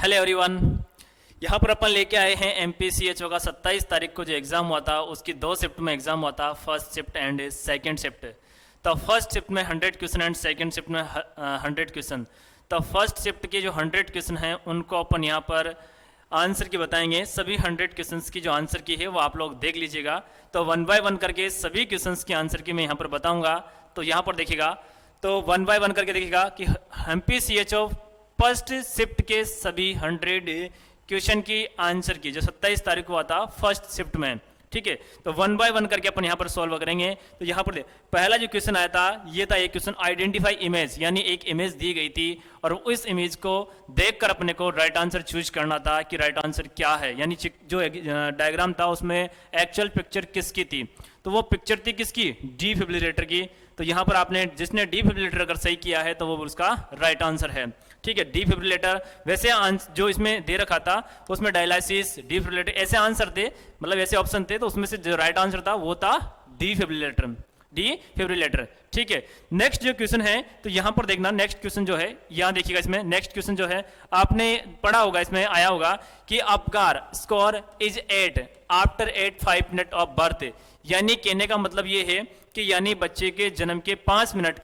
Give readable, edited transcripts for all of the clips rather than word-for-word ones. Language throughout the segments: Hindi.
हेलो एवरीवन, यहाँ पर अपन लेके आए हैं MPCHO का 27 तारीख को जो एग्ज़ाम हुआ था उसकी 2 शिफ्ट में एग्ज़ाम हुआ था, first shift and second shift. तो फर्स्ट शिफ्ट में 100 क्वेश्चन एंड सेकंड शिफ्ट में 100 क्वेश्चन। तो फर्स्ट शिफ्ट के जो 100 क्वेश्चन हैं उनको अपन यहाँ पर आंसर की बताएंगे। सभी 100 क्वेश्चंस की जो आंसर की है वो आप लोग देख लीजिएगा। तो 1 बाय 1 करके सभी क्वेश्चंस की आंसर की मैं यहाँ पर बताऊँगा। तो यहाँ पर देखिएगा, तो 1 बाय 1 करके देखिएगा कि MPCHO फर्स्ट शिफ्ट के सभी 100 क्वेश्चन की आंसर की जो 27 तारीख को हुआ था फर्स्ट शिफ्ट में, ठीक है। तो 1 बाय 1 करके अपन यहाँ पर सॉल्व करेंगे। तो यहाँ पर पहला जो क्वेश्चन आया था ये था एक क्वेश्चन आइडेंटिफाई इमेज, यानी एक इमेज दी गई थी और उस इमेज को देखकर अपने को राइट आंसर चूज करना था कि राइट आंसर क्या है, यानी जो डायग्राम था उसमें एक्चुअल पिक्चर किसकी थी। तो वो पिक्चर थी किसकी, डिफिब्रिलेटर की। तो यहाँ पर आपने जिसने डिफिब्रिलेटर अगर सही किया है तो वो उसका राइट आंसर है, ठीक है। डिफिब्रिलेटर वैसे जो इसमें दे रखा था उसमें डायलिसिस, डिफिब्रिलेटर ऐसे आंसर थे, मतलब ऐसे ऑप्शन थे। तो उसमें से जो राइट आंसर था वो था डिफिब्रिलेटर, ठीक है। नेक्स्ट जो क्वेश्चन है तो यहाँ पर देखना, नेक्स्ट क्वेश्चन जो है यहाँ देखिएगा, इसमें नेक्स्ट क्वेश्चन जो है आपने पढ़ा होगा, इसमें आया होगा कि Apgar score is 8 after 5 minute of birth. यानी कहने का मतलब ये है कि यानी बच्चे के जन्म के 5 मिनट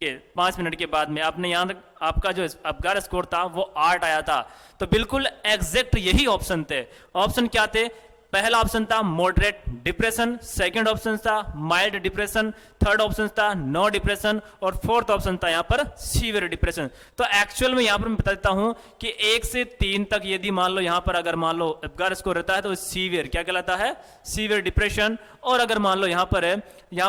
के बाद में आपने यहाँ आपका जो अपगार स्कोर था वो 8 आया था। तो बिल्कुल एग्जैक्ट यही ऑप्शन थे। ऑप्शन क्या थे? पहला ऑप्शन था मॉडरेट डिप्रेशन, सेकंड ऑप्शन था माइल्ड डिप्रेशन, थर्ड ऑप्शन था नो डिप्रेशन और फोर्थ ऑप्शन था यहाँ पर सीवियर डिप्रेशन। तो एक्चुअल में यहाँ पर मैं बता देता हूँ कि 1 से 3 तक यदि मान लो यहाँ पर अगर मान लो अपगार स्कोर रहता है तो सीवियर क्या कहलाता है, सीवियर डिप्रेशन। और अगर मान लो यहाँ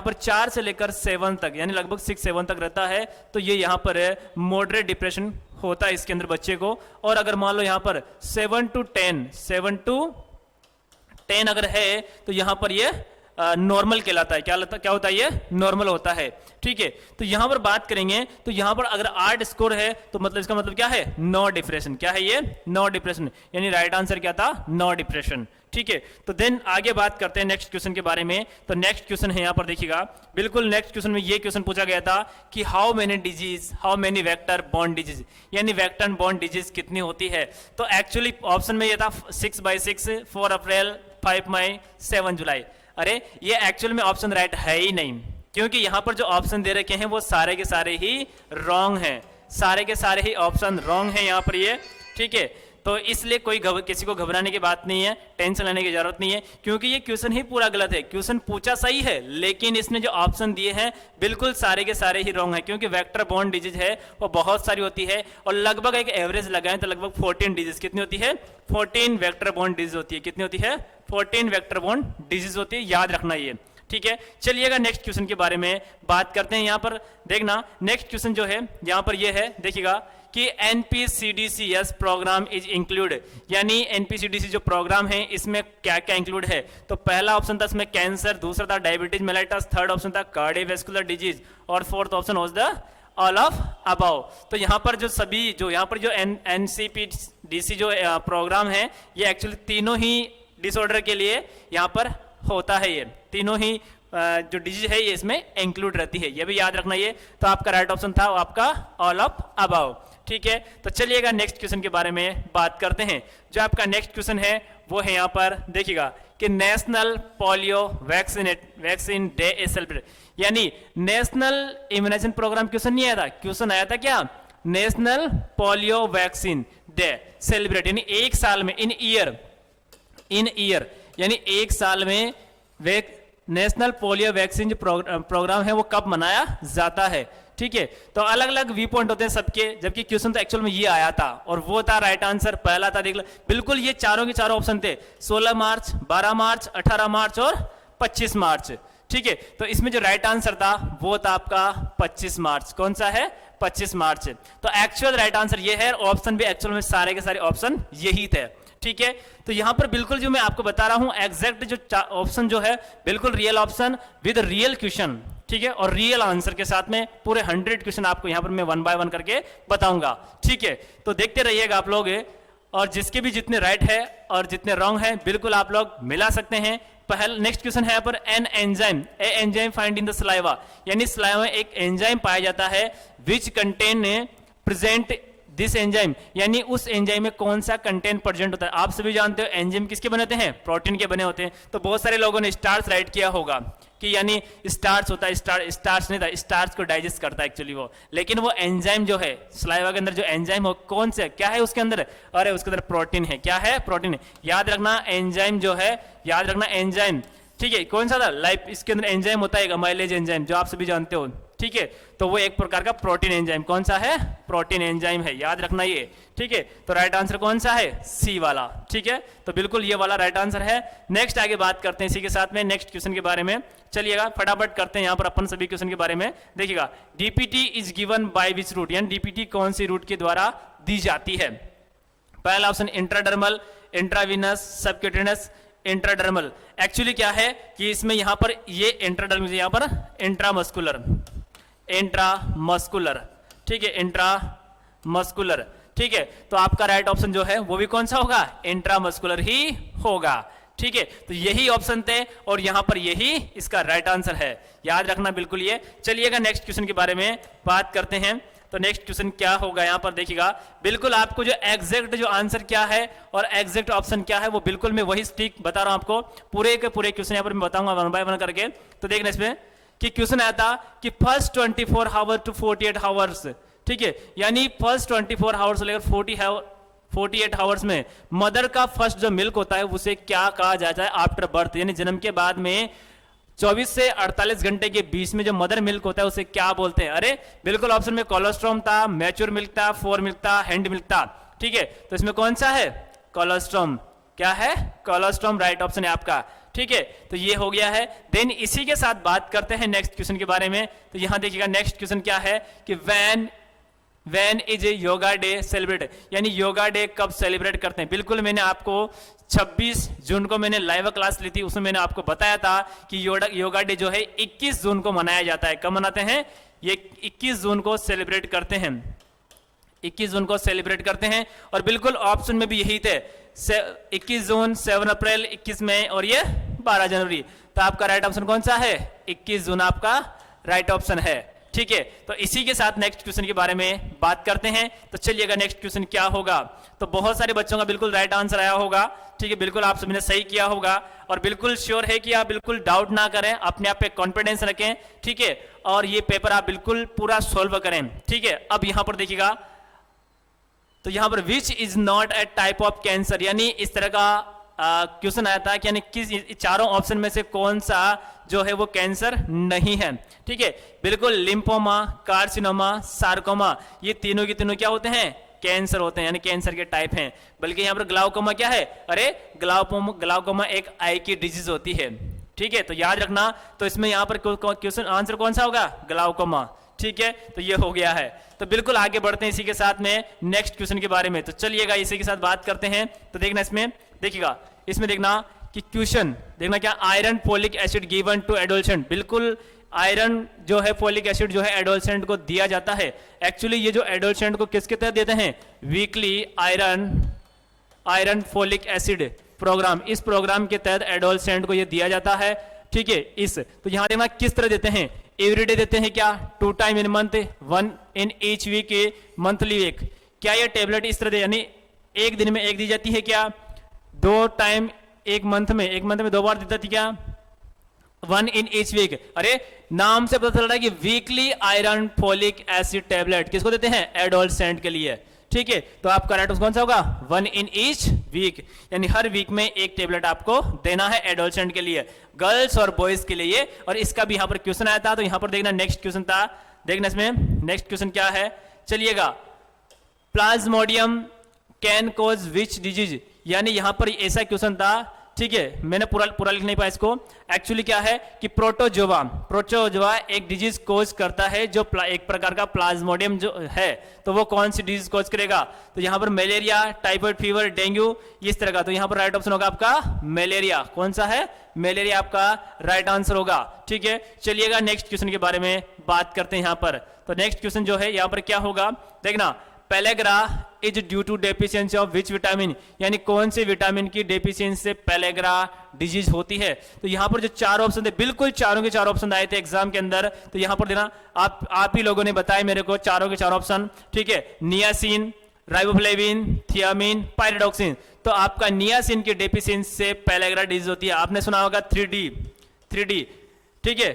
पर 4 से लेकर 7 तक यानी लगभग 6-7 तक रहता है तो ये यहाँ पर मॉडरेट डिप्रेशन होता है इसके अंदर बच्चे को। और अगर मान लो यहाँ पर 7 to 10 अगर है तो यहाँ पर ये नॉर्मल कहलाता है। क्या होता है? ये नॉर्मल होता है, ठीक है। तो यहाँ पर बात करेंगे तो यहाँ पर अगर 8 स्कोर है तो मतलब इसका मतलब क्या है, नो डिप्रेशन। क्या है ये? नो डिप्रेशन, यानी राइट आंसर क्या था, नो डिप्रेशन, ठीक है। तो देन आगे बात करते हैं नेक्स्ट क्वेश्चन के बारे में। तो नेक्स्ट क्वेश्चन है यहाँ पर देखिएगा, बिल्कुल नेक्स्ट क्वेश्चन में ये क्वेश्चन पूछा गया था कि how many vector bond disease, यानी वेक्टर बॉन्ड डिजीज कितनी होती है। तो एक्चुअली ऑप्शन में ये था 6/6, 4 अप्रैल, 5 मई, 7 जुलाई। अरे ये एक्चुअल में ऑप्शन राइट है ही नहीं, क्योंकि यहाँ पर जो ऑप्शन दे रखे हैं वो सारे के सारे ही रॉन्ग हैं, सारे के सारे ही ऑप्शन रॉन्ग हैं यहाँ पर ये, ठीक है। तो इसलिए किसी को घबराने की बात नहीं है, टेंशन लेने की जरूरत नहीं है, क्योंकि ये क्वेश्चन ही पूरा गलत है। क्वेश्चन पूछा सही है लेकिन इसने जो ऑप्शन दिए हैं बिल्कुल सारे के सारे ही रॉन्ग है, क्योंकि वेक्टर बॉन्ड डिजीज है वो बहुत सारी होती है और लगभग एक एवरेज लगाएं तो लगभग 14 डिजीज कितनी होती है, 14 वेक्टर बॉन्ड डिजीज होती है। कितनी होती है? 14 वेक्टर बॉन्ड डिजीज होती है, याद रखना ये, ठीक है। चलिएगा नेक्स्ट क्वेश्चन के बारे में बात करते हैं। यहाँ पर देखना नेक्स्ट क्वेश्चन जो है यहाँ पर ये है, देखिएगा कि NPCDCS प्रोग्राम इज इंक्लूड, यानी NPCDC जो प्रोग्राम है इसमें क्या क्या इंक्लूड है। तो पहला ऑप्शन था इसमें कैंसर, दूसरा था डायबिटीज मेलाइटस, थर्ड ऑप्शन था कार्डियोवैस्कुलर डिजीज और fourth option was the all of above. तो यहाँ पर जो यहाँ पर जो NCPDC जो प्रोग्राम है ये एक्चुअली तीनों ही डिसऑर्डर के लिए यहाँ पर होता है। ये तीनों ही जो डिजीज है ये इसमें इंक्लूड रहती है, ये भी याद रखना। ये तो आपका राइट ऑप्शन था वो आपका ऑल ऑफ अबव, ठीक है। तो चलिएगा नेक्स्ट क्वेश्चन के बारे में बात करते हैं। जो आपका नेक्स्ट क्वेश्चन है वो है यहाँ पर देखिएगा कि national polio vaccine day is celebrate, यानी नेशनल इम्यूनाइजेशन प्रोग्राम क्वेश्चन नहीं आया था, क्वेश्चन आया था क्या, national polio vaccine day celebrate, यानी एक साल में इन ईयर यानी एक साल में नेशनल पोलियो वैक्सीन जो प्रोग्राम है वो कब मनाया जाता है, ठीक है। तो अलग अलग व्यू पॉइंट होते हैं सबके, जबकि क्वेश्चन तो एक्चुअल में ये आया था और वो था राइट आंसर पहला था, देख लो बिल्कुल ये चारों के चारों ऑप्शन थे, 16 मार्च, 12 मार्च, 18 मार्च और 25 मार्च, ठीक है। तो इसमें जो राइट आंसर था वो था आपका 25 मार्च। कौन सा है? 25 मार्च। तो एक्चुअल राइट आंसर ये है, ऑप्शन भी एक्चुअल में सारे के सारे ऑप्शन यही थे, ठीक है। तो यहां पर बिल्कुल जो मैं आपको बता रहा हूं एग्जैक्ट जो ऑप्शन जो है बिल्कुल real option with real question, ठीक है, और रियल आंसर के साथ में पूरे 100 क्वेश्चन आपको यहां पर मैं 1 बाय 1 करके बताऊंगा, ठीक है। तो देखते रहिएगा आप लोग, और जिसके भी जितने राइट है और जितने रॉन्ग है बिल्कुल आप लोग मिला सकते हैं। पहला नेक्स्ट क्वेश्चन है यहाँ पर a enzyme find in the saliva, यानी सलाइवा में एक एंजाइम पाया जाता है which contain present this enzyme, यानी उस एंजाइम में कौन सा कंटेंट प्रेजेंट होता है। आप सभी जानते हो एंजाइम किसके बने होते हैं, प्रोटीन के बने होते हैं। तो बहुत सारे लोगों ने स्टार्च राइट किया होगा कि यानी स्टार्च होता है, स्टार्च नहीं था, स्टार्च को डाइजेस्ट करता है एक्चुअली वो, लेकिन वो एंजाइम जो है सलाइवा के अंदर जो एंजाइम हो कौन से क्या है उसके अंदर, अरे उसके अंदर प्रोटीन है। क्या है, प्रोटीन है। याद रखना एंजाइम जो है, याद रखना एंजाइम, ठीक है, कौन सा था, लाइफ, इसके अंदर एंजाइम होता है अमाइलेज एंजाइम जो आप सभी जानते हो, ठीक है। तो वो एक प्रकार का प्रोटीन एंजाइम, कौन सा है, प्रोटीन एंजाइम है, याद रखना ये, ठीक है। तो राइट आंसर कौन सा है, सी वाला, ठीक है। तो बिल्कुल ये वाला राइट आंसर है। नेक्स्ट आगे बात करते हैं इसी के साथ में नेक्स्ट क्वेश्चन के बारे में। चलिएगा फटाफट करते हैं यहाँ पर अपन सभी क्वेश्चन के बारे में। देखिएगा DPT is given by which route, यानी डीपीटी कौन सी रूट के द्वारा दी जाती है। पहला option intradermal, intravenous, subcutaneous, intradermal. Actually क्या है कि इसमें यहां पर ये इंट्राडर्मल, यहां पर इंट्रामस्कुलर, इंट्रामस्कुलर, ठीक है, इंट्रामस्कुलर, ठीक है। तो आपका राइट ऑप्शन जो है वो भी कौन सा होगा, इंट्रामस्कुलर ही होगा, ठीक है। तो यही ऑप्शन थे और यहां पर यही इसका राइट आंसर है, याद रखना बिल्कुल ये। चलिएगा नेक्स्ट क्वेश्चन के बारे में बात करते हैं। तो नेक्स्ट क्वेश्चन क्या होगा, यहां पर देखिएगा बिल्कुल आपको जो एग्जैक्ट जो आंसर क्या है और एग्जैक्ट ऑप्शन क्या है वो बिल्कुल मैं वही स्टिक बता रहा हूं आपको, पूरे के पूरे क्वेश्चन यहां पर मैं बताऊंगा वन बाय वन करके। तो देखना इसमें कि क्वेश्चन आया था कि फर्स्ट 24 आवर टू 48 आवर्स, ठीक है, यानी फर्स्ट 24 आवर्स लेकर 48 आवर्स में मदर का फर्स्ट जो मिल्क होता है उसे क्या कहा जाता है, आफ्टर बर्थ, यानी जन्म के बाद में 24 से 48 घंटे के बीच में जो मदर मिल्क होता है उसे क्या बोलते हैं। अरे बिल्कुल ऑप्शन में कोलोस्ट्रॉम था, मैच्योर मिल्क था, फोर मिल्क था, हैंड मिल्क था, ठीक है। तो इसमें कौन सा है, कोलोस्ट्रॉम, क्या है, कोलोस्ट्रॉम राइट ऑप्शन है आपका, ठीक है। तो ये हो गया है। देन इसी के साथ बात करते हैं नेक्स्ट क्वेश्चन के बारे में। तो यहां देखिएगा नेक्स्ट क्वेश्चन क्या है कि when is a yoga day celebrate, यानी योगा डे कब सेलिब्रेट करते हैं। बिल्कुल मैंने आपको 26 जून को मैंने लाइव क्लास ली थी, उसमें मैंने आपको बताया था कि योगा डे जो है 21 जून को मनाया जाता है। कब मनाते हैं, ये 21 जून को सेलिब्रेट करते हैं, 21 जून को सेलिब्रेट करते हैं। और बिल्कुल ऑप्शन में भी यही थे, 21 जून, 7 अप्रैल, 21 मई और ये 12 जनवरी। तो आपका राइट ऑप्शन कौन सा है, 21 जून आपका राइट ऑप्शन है, ठीक है। तो इसी के साथ नेक्स्ट क्वेश्चन के बारे में बात करते हैं। तो चलिएगा नेक्स्ट क्वेश्चन क्या होगा। तो बहुत सारे बच्चों का बिल्कुल राइट आंसर आया होगा, ठीक है, बिल्कुल आप सभी ने सही किया होगा और बिल्कुल श्योर है कि आप बिल्कुल डाउट ना करें, अपने आप पे कॉन्फिडेंस रखें, ठीक है, और ये पेपर आप बिल्कुल पूरा सोल्व करें, ठीक है। अब यहां पर देखिएगा, तो यहां पर which is not a type of cancer, यानी इस तरह का क्वेश्चन आया था कि यानी किस चारों ऑप्शन में से कौन सा जो है वो कैंसर नहीं है, ठीक है। बिल्कुल लिम्फोमा, कार्सिनोमा, सार्कोमा, ये तीनों के तीनों क्या होते हैं, कैंसर होते हैं, यानी कैंसर के टाइप हैं। बल्कि यहाँ पर ग्लाउकोमा क्या है, अरे ग्लाउकोमा एक आई की डिजीज होती है, ठीक है। तो याद रखना, तो इसमें यहाँ पर क्वेश्चन आंसर कौन सा होगा, ग्लाउकोमा, ठीक है। तो ये हो गया है। तो बिल्कुल आगे बढ़ते हैं इसी के साथ में नेक्स्ट क्वेश्चन के बारे में। तो चलिएगा इसी के साथ बात करते हैं। तो देखना इसमें देखिएगा, इसमें देखना कि क्वेश्चन देखना क्या, iron folic acid given to adolescent, बिल्कुल आयरन जो है फोलिक एसिड जो है एडोलसेंट को दिया जाता है। एक्चुअली ये जो एडोलसेंट को किसके तहत देते हैं, weekly iron folic acid programme, इस प्रोग्राम के तहत एडोलसेंट को ये दिया जाता है, ठीक है। तो यहां देखना किस तरह देते हैं, एवरीडे देते हैं क्या, 2 time in month, 1 in each week, monthly week, क्या ये टेबलेट इस तरह दे, यानी एक दिन में एक दी जाती है क्या, 2 टाइम एक मंथ में 2 बार दी जाती क्या, 1 इन ईच वीक। अरे नाम से पता चल रहा है कि weekly iron folic acid tablet किसको देते हैं, एडोलसेंट के लिए, ठीक है। तो आपका राइट कौन सा होगा, 1 इन ईच वीक, यानी हर वीक में एक टेबलेट आपको देना है एडोलसेंट के लिए, गर्ल्स और बॉयज के लिए। और इसका भी यहां पर क्वेश्चन आया था, तो यहां पर देखना नेक्स्ट क्वेश्चन था, देखना इसमें नेक्स्ट क्वेश्चन क्या है। चलिएगा, Plasmodium can cause which disease, यानी यहां पर ऐसा क्वेश्चन था, ठीक है, मैंने पूरा लिख नहीं पाया इसको। एक्चुअली क्या है कि प्रोटोजोआ एक डिजीज कोज करता है जो एक प्रकार का प्लाज्मोडियम जो है, तो वो कौन सी डिजीज कोज करेगा, तो यहां पर मलेरिया, टाइफाइड फीवर, डेंगू, इस तरह का। तो यहां पर राइट ऑप्शन होगा आपका मलेरिया, कौन सा है, मलेरिया आपका राइट आंसर होगा, ठीक है। चलिएगा नेक्स्ट क्वेश्चन के बारे में बात करते हैं यहां पर। तो नेक्स्ट क्वेश्चन जो है यहां पर क्या होगा, देखना, pellagra is due to deficiency of which vitamin, यानी कौन से विटामिन की डेफिशिएंसी से पेलेग्रा डिजीज होती है। तो यहां पर जो 4 ऑप्शन थे, बिल्कुल चारों के 4 ऑप्शन आए थे एग्जाम के अंदर। तो यहां पर देना, आप ही लोगों ने बताए मेरे को चारों के 4 ऑप्शन, ठीक है, नियासिन, राइबोफ्लेविन, थियामिन, पायरिडॉक्सिन। तो आपका नियासिन की डेफिशिएंसी से पहले अगर डिजीज होती है, आपने सुना होगा 3D, ठीक है।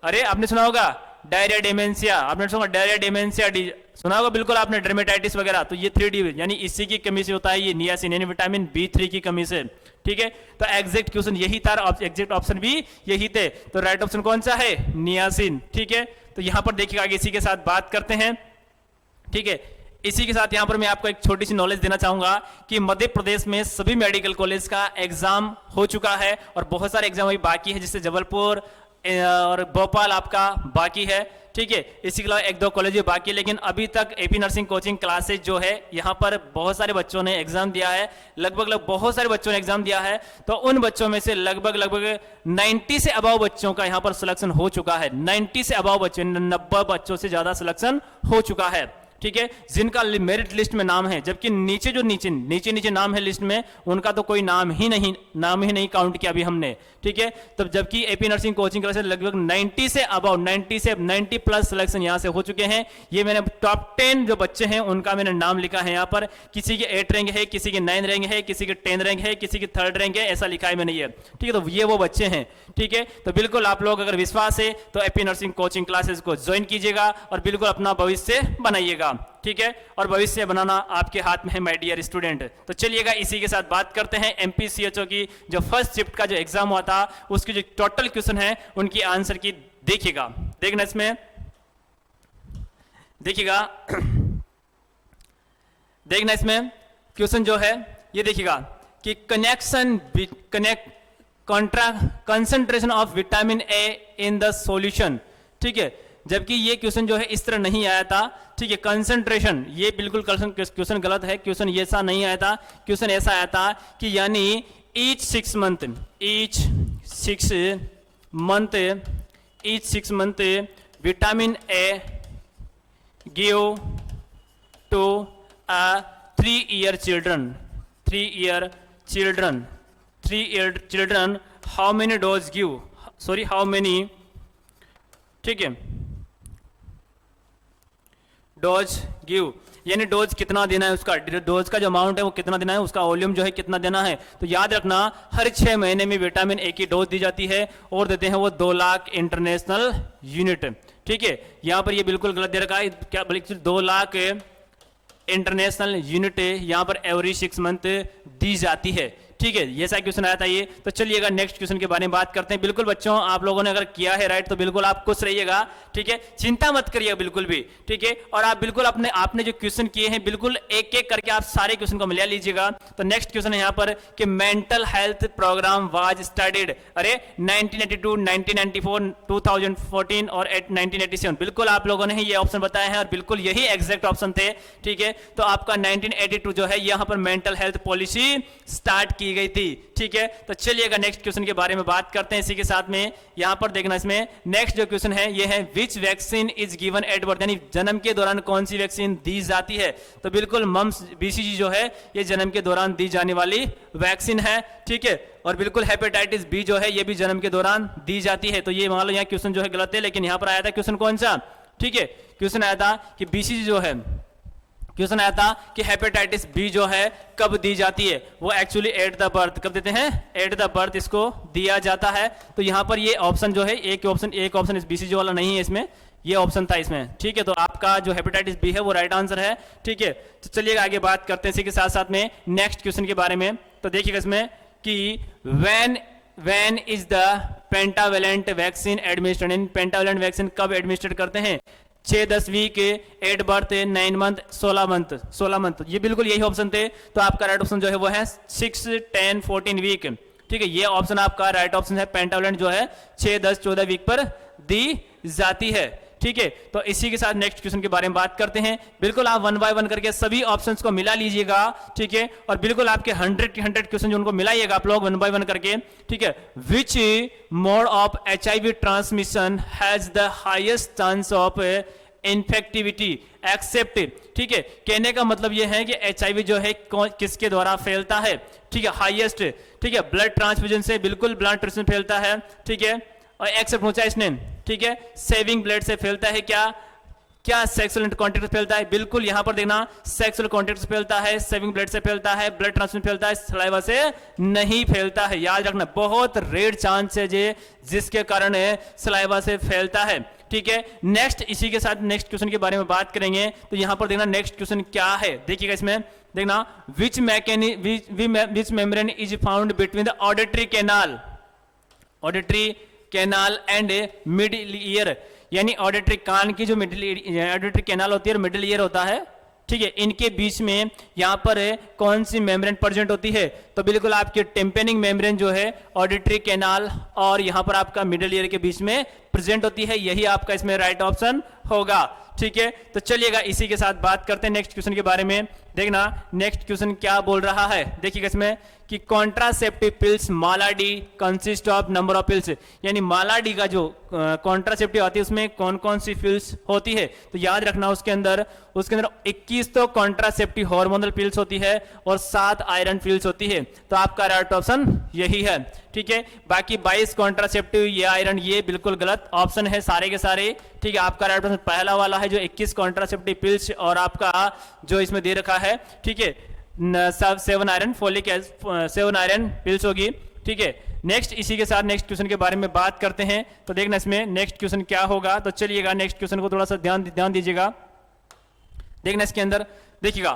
अरे आपने सुना होगा डायरिया डेमेंशिया, आपने सुना डायरिया डेमेंशिया सुना होगा बिल्कुल आपने, डर्मेटाइटिस वगैरह। तो ये 3D यानी इसी की कमी से होता है ये नियासिन, यानी विटामिन B3 की कमी से, ठीक है। तो एग्जैक्ट क्वेश्चन यही था, एग्जैक्ट ऑप्शन भी यही थे। तो राइट ऑप्शन कौन सा है? नियासिन, ठीक है। तो यहां पर देखिएगा आगे इसी के साथ बात करते हैं, ठीक है। इसी के साथ यहां पर मैं आपको एक छोटी सी नॉलेज देना चाहूंगा कि मध्य प्रदेश में सभी मेडिकल कॉलेज का एग्जाम हो चुका है और बहुत सारे एग्जाम अभी बाकी है, जिससे जबलपुर और भोपाल आपका बाकी है, ठीक है। इसी के अलावा 1-2 कॉलेज बाकी है, लेकिन अभी तक एपी नर्सिंग कोचिंग क्लासेज जो है यहाँ पर बहुत सारे बच्चों ने एग्जाम दिया है, लगभग बहुत सारे बच्चों ने एग्जाम दिया है। तो उन बच्चों में से लगभग 90 से अबाव बच्चों का यहाँ पर सिलेक्शन हो चुका है, 90 से अबाव बच्चों, 90 बच्चों से ज्यादा सिलेक्शन हो चुका है, ठीक है, जिनका मेरिट लिस्ट में नाम है। जबकि नीचे जो नीचे नाम है लिस्ट में, उनका तो कोई नाम ही नहीं काउंट किया अभी हमने, ठीक है। तब जबकि एपी नर्सिंग कोचिंग क्लासेस लगभग 90 से अबाउ 90 प्लस सिलेक्शन यहां से हो चुके हैं। ये मैंने टॉप 10 जो बच्चे हैं उनका मैंने नाम लिखा है यहाँ पर। किसी के 8 रैंक है, किसी के 9 रैंक है, किसी के 10 रैंक है, किसी की 3rd रैंक है, ऐसा लिखा है मैंने ये, ठीक है। तो ये वो बच्चे हैं, ठीक है। तो बिल्कुल आप लोग अगर विश्वास है तो एपी नर्सिंग कोचिंग क्लासेस को ज्वाइन कीजिएगा और बिल्कुल अपना भविष्य बनाइएगा, ठीक है। और भविष्य बनाना आपके हाथ में है माय डियर स्टूडेंट। तो चलिएगा इसी के साथ बात करते हैं एमपीसीएचओ की जो फर्स्ट शिफ्ट का जो एग्जाम हुआ था उसके जो टोटल क्वेश्चन है उनकी आंसर की देखिएगा। देखना इसमें देखिएगा देखना इसमें क्वेश्चन जो है ये देखिएगा कि concentration of vitamin A in the solution, ठीक है। जबकि ये क्वेश्चन जो है इस तरह नहीं आया था, ठीक है। कंसंट्रेशन ये बिल्कुल क्वेश्चन गलत है, क्वेश्चन ऐसा नहीं आया था। क्वेश्चन ऐसा आया था कि यानी ईच 6 month vitamin A give to a 3-year children how many dose give, how many, ठीक है, डोज गिव यानी डोज कितना देना है, उसका डोज का जो अमाउंट है वो कितना देना है, उसका वॉल्यूम जो है कितना देना है। तो याद रखना हर 6 महीने में विटामिन ए की डोज दी जाती है और देते हैं वो 2 लाख इंटरनेशनल यूनिट, ठीक है। यहां पर ये बिल्कुल गलत दे रखा है, क्या बल्कि 2 लाख इंटरनेशनल यूनिट यहां पर एवरी 6 मंथ दी जाती है, ठीक है। ये सा क्वेश्चन आया था ये। तो चलिएगा नेक्स्ट क्वेश्चन के बारे में बात करते हैं। बिल्कुल बच्चों आप लोगों ने अगर किया है राइट तो बिल्कुल आप खुश रहिएगा, ठीक है, चिंता मत करिए बिल्कुल भी, ठीक है। और आप बिल्कुल आपने जो क्वेश्चन किए हैं बिल्कुल एक एक करके आप सारे क्वेश्चन को मिला लीजिएगा। तो नेक्स्ट क्वेश्चन है यहाँ पर कि mental health programme was started, अरे 1982, 1994, 2014 और 1987, बिल्कुल आप लोगों ने ये ऑप्शन बताए हैं और बिल्कुल यही एग्जैक्ट ऑप्शन थे, ठीक है। तो आपका 1982 जो है यहाँ पर मेंटल हेल्थ पॉलिसी स्टार्ट की गई थी, ठीक है। तो चलिएगा नेक्स्ट क्वेश्चन के बारे में बात करते हैं। इसी के साथ में यहां पर देखना इसमें नेक्स्ट जो क्वेश्चन है ये है विच vaccine is given at birth, यानी जन्म के दौरान कौन सी वैक्सीन दी जाती है। तो बिल्कुल मम्स बीसीजी जो है ये जन्म के दौरान दी जाने वाली वैक्सीन है, ठीक है। और बिल्कुल हेपेटाइटिस बी जो है ये भी जन्म के दौरान दी जाती है। तो ये मान लो यहाँ क्वेश्चन जो है गलत है, लेकिन यहां पर आया था क्वेश्चन कौन सा, ठीक है। क्वेश्चन आया था कि बीसीजी जो है क्वेश्चन आया था कि हेपेटाइटिस बी जो है कब दी जाती है, वो एक्चुअली एट द बर्थ, कब देते हैं, एट द बर्थ इसको दिया जाता है। तो यहां पर ये ऑप्शन जो है एक ऑप्शन इस बीसीजी वाला नहीं है, इसमें ये ऑप्शन था इसमें, ठीक है। तो आपका जो हेपेटाइटिस बी है वो राइट आंसर है, ठीक है। तो चलिए आगे बात करते हैं इसी के साथ साथ में नेक्स्ट क्वेश्चन के बारे में। तो देखिएगा इसमें कि when is the pentavalent vaccine administered, in pentavalent vaccine कब एडमिनिस्ट्रेट करते हैं, 6-10 वीक, 8 बर्थ, 9 मंथ, 16 मंथ, ये बिल्कुल यही ऑप्शन थे। तो आपका राइट ऑप्शन जो है वो है 6, 10, 14 वीक, ठीक है। ये ऑप्शन आपका राइट ऑप्शन है, पेंटावेलेंट जो है 6, 10, 14 वीक पर दी जाती है, ठीक है। तो इसी के साथ नेक्स्ट क्वेश्चन के बारे में बात करते हैं। बिल्कुल आप 1 बाय 1 करके सभी ऑप्शंस को मिला लीजिएगा, ठीक है। और बिल्कुल आपके 100 क्वेश्चन जो उनको मिलाइएगा आप लोग 1 बाय 1 करके, ठीक है। Which mode of HIV transmission has the highest chance of infectivity except, ठीक है। कहने का मतलब यह है कि HIV जो है किसके द्वारा फैलता है, ठीक है, हाईएस्ट, ठीक है, ब्लड ट्रांसफ्यूजन से, बिल्कुल ब्लड ट्रांसफ्यूजन फैलता है, ठीक है। और एक्सेप्ट पहुंचा इसने, ठीक है, सेविंग ब्लड से फैलता है क्या, क्या सेक्सुअल कॉन्टेक्ट से फैलता है? बिल्कुल, यहां पर देखना सेक्सुअल कॉन्टेक्ट से फैलता है, सेविंग ब्लड से फैलता है, ब्लड ट्रांसफ्यूजन फैलता है, सलाइवा से नहीं फैलता है। याद रखना, बहुत रेयर चांस है जे जिसके कारण सलाइवा से फैलता है। ठीक है, नेक्स्ट इसी के साथ नेक्स्ट क्वेश्चन के बारे में बात करेंगे। तो यहां पर देखना नेक्स्ट क्वेश्चन क्या है, देखिएगा इसमें देखना, which membrane is found between the auditory canal and middle ear, यानी ऑडिटरी कान की जो ऑडिटरी कैनाल होती है और मिडिल ईयर होता है, ठीक है, इनके बीच में यहां पर कौन सी मेम्ब्रेन प्रेजेंट होती है? तो बिल्कुल आपकी टिम्पेनिक मेम्ब्रेन जो है ऑडिटरी कैनाल और यहां पर आपका मिडिल ईयर के बीच में प्रेजेंट होती है, यही आपका इसमें राइट ऑप्शन होगा। ठीक है, तो चलिएगा इसी के साथ बात करते हैं नेक्स्ट क्वेश्चन के बारे में। देखना नेक्स्ट क्वेश्चन क्या बोल रहा है, देखिएगा इसमें कि contraceptive pills मालाडी consist of number of pills, यानी मालाडी का जो कॉन्ट्रासेप्टिव आती है उसमें कौन कौन सी पिल्स होती है? तो याद रखना उसके अंदर 21 तो कॉन्ट्रासेप्टिव हार्मोनल पिल्स होती है और 7 आयरन पिल्स होती है, तो आपका राइट ऑप्शन यही है। ठीक है, बाकी 22 कॉन्ट्रासेप्टिव ये आयरन ये बिल्कुल गलत ऑप्शन है सारे के सारे। ठीक है, आपका राइट ऑप्शन पहला वाला है जो 21 कॉन्ट्रासेप्टिव पिल्स और आपका जो इसमें दे रखा है, ठीक है, 7 आयरन फोलिक 7 आयरन पिल्स होगी। ठीक है, नेक्स्ट इसी के साथ नेक्स्ट क्वेश्चन के बारे में बात करते हैं। तो देखना इसमें नेक्स्ट क्वेश्चन क्या होगा, तो चलिएगा नेक्स्ट क्वेश्चन को थोड़ा सा ध्यान दीजिएगा। देखना इसके अंदर देखिएगा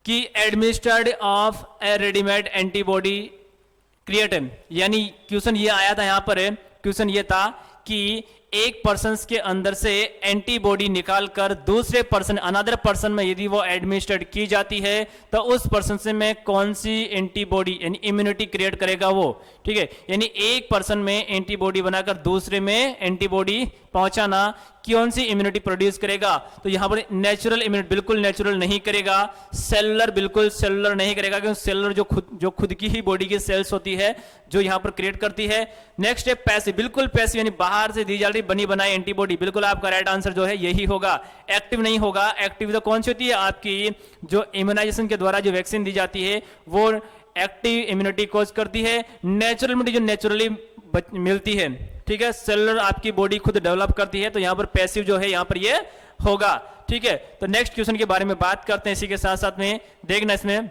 कि administered of A readymade antibody creatine, यानी क्वेश्चन ये आया था, यहां पर क्वेश्चन ये था कि एक पर्सन के अंदर से एंटीबॉडी निकालकर दूसरे पर्सन अनदर पर्सन में यदि वो एडमिनिस्ट्रेट की जाती है तो उस पर्सन से में कौन सी एंटीबॉडी यानी इम्यूनिटी क्रिएट करेगा वो। ठीक है, यानी एक पर्सन में एंटीबॉडी बनाकर दूसरे में एंटीबॉडी पहुंचाना कौन सी इम्यूनिटी प्रोड्यूस करेगा? तो यहां पर नेचुरल इम्यूनिटी बिल्कुल नेचुरल नहीं करेगा, सेलुलर बिल्कुल सेलुलर नहीं करेगा, क्योंकि सेलुलर जो खुद की ही बॉडी की सेल्स होती है जो यहां पर क्रिएट करती है। नेक्स्ट है पैसिव, बिल्कुल पैसिव यानी बाहर से दी जा रही बनी बनाई एंटीबॉडी, बिल्कुल आपका राइट आंसर जो है यही होगा। एक्टिव नहीं होगा, एक्टिव तो कौन सी होती है? आपकी जो इम्यूनाइजेशन के द्वारा जो वैक्सीन दी जाती है वो एक्टिव इम्यूनिटी कॉज करती है, नेचुरल इम्यूनिटी जो नेचुरली मिलती है। ठीक है, सेलुलर आपकी बॉडी खुद डेवलप करती है, तो यहां पर पैसिव जो है यहां पर ये होगा। ठीक है, तो नेक्स्ट क्वेश्चन के बारे में बात करते हैं इसी के साथ साथ में। देखना इसमें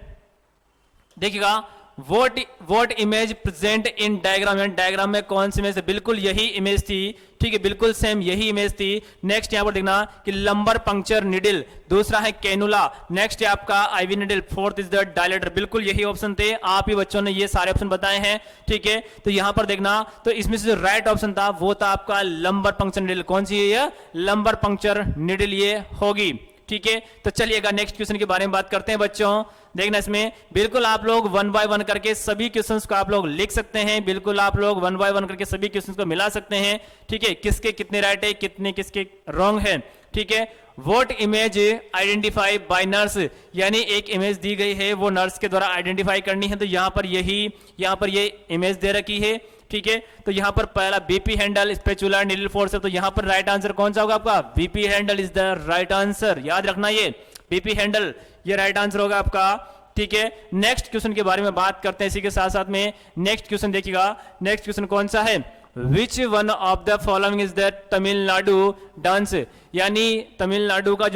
देखिएगा what image present in diagram, diagram में कौन सी इमेज? बिल्कुल यही इमेज थी। ठीक है, बिल्कुल सेम यही इमेज थी। नेक्स्ट यहां पर देखना कि लंबर पंक्चर निडल, दूसरा है कैनुला, नेक्स्ट है आपका IV needle, fourth is the dilator. बिल्कुल यही ऑप्शन थे, आप ही बच्चों ने ये सारे ऑप्शन बताए हैं। ठीक है, तो यहां पर देखना तो इसमें से जो राइट ऑप्शन था वो था आपका लंबर पंक्चर निडल। कौन सी है? लंबर पंक्चर निडल ये होगी। ठीक है, तो चलिएगा नेक्स्ट क्वेश्चन के बारे में बात करते हैं बच्चों। देखना इसमें बिल्कुल आप लोग 1 बाय 1 करके सभी क्वेश्चंस को आप लोग लिख सकते हैं, बिल्कुल आप लोग 1 बाय 1 करके सभी क्वेश्चंस को मिला सकते हैं। ठीक है, किसके कितने राइट है, कितने किसके रॉन्ग है। ठीक है, what image identify bye nurse, यानी एक इमेज दी गई है वो नर्स के द्वारा आइडेंटिफाई करनी है, तो यहां पर ये इमेज दे रखी है। ठीक है, तो यहां पर पहला BP handle, spatula, needle force है, तो यहां पर राइट आंसर कौन सा होगा आपका? BP handle is the right answer. याद रखना ये बीपी हैंडल ये राइट आंसर होगा आपका। ठीक है, नेक्स्ट क्वेश्चन के बारे में बात करते हैं इसी के साथ साथ में। नेक्स्ट क्वेश्चन देखिएगा, नेक्स्ट क्वेश्चन कौन सा है? Which one of the following is the Tamil Nadu dance, यानी तमिलनाडु का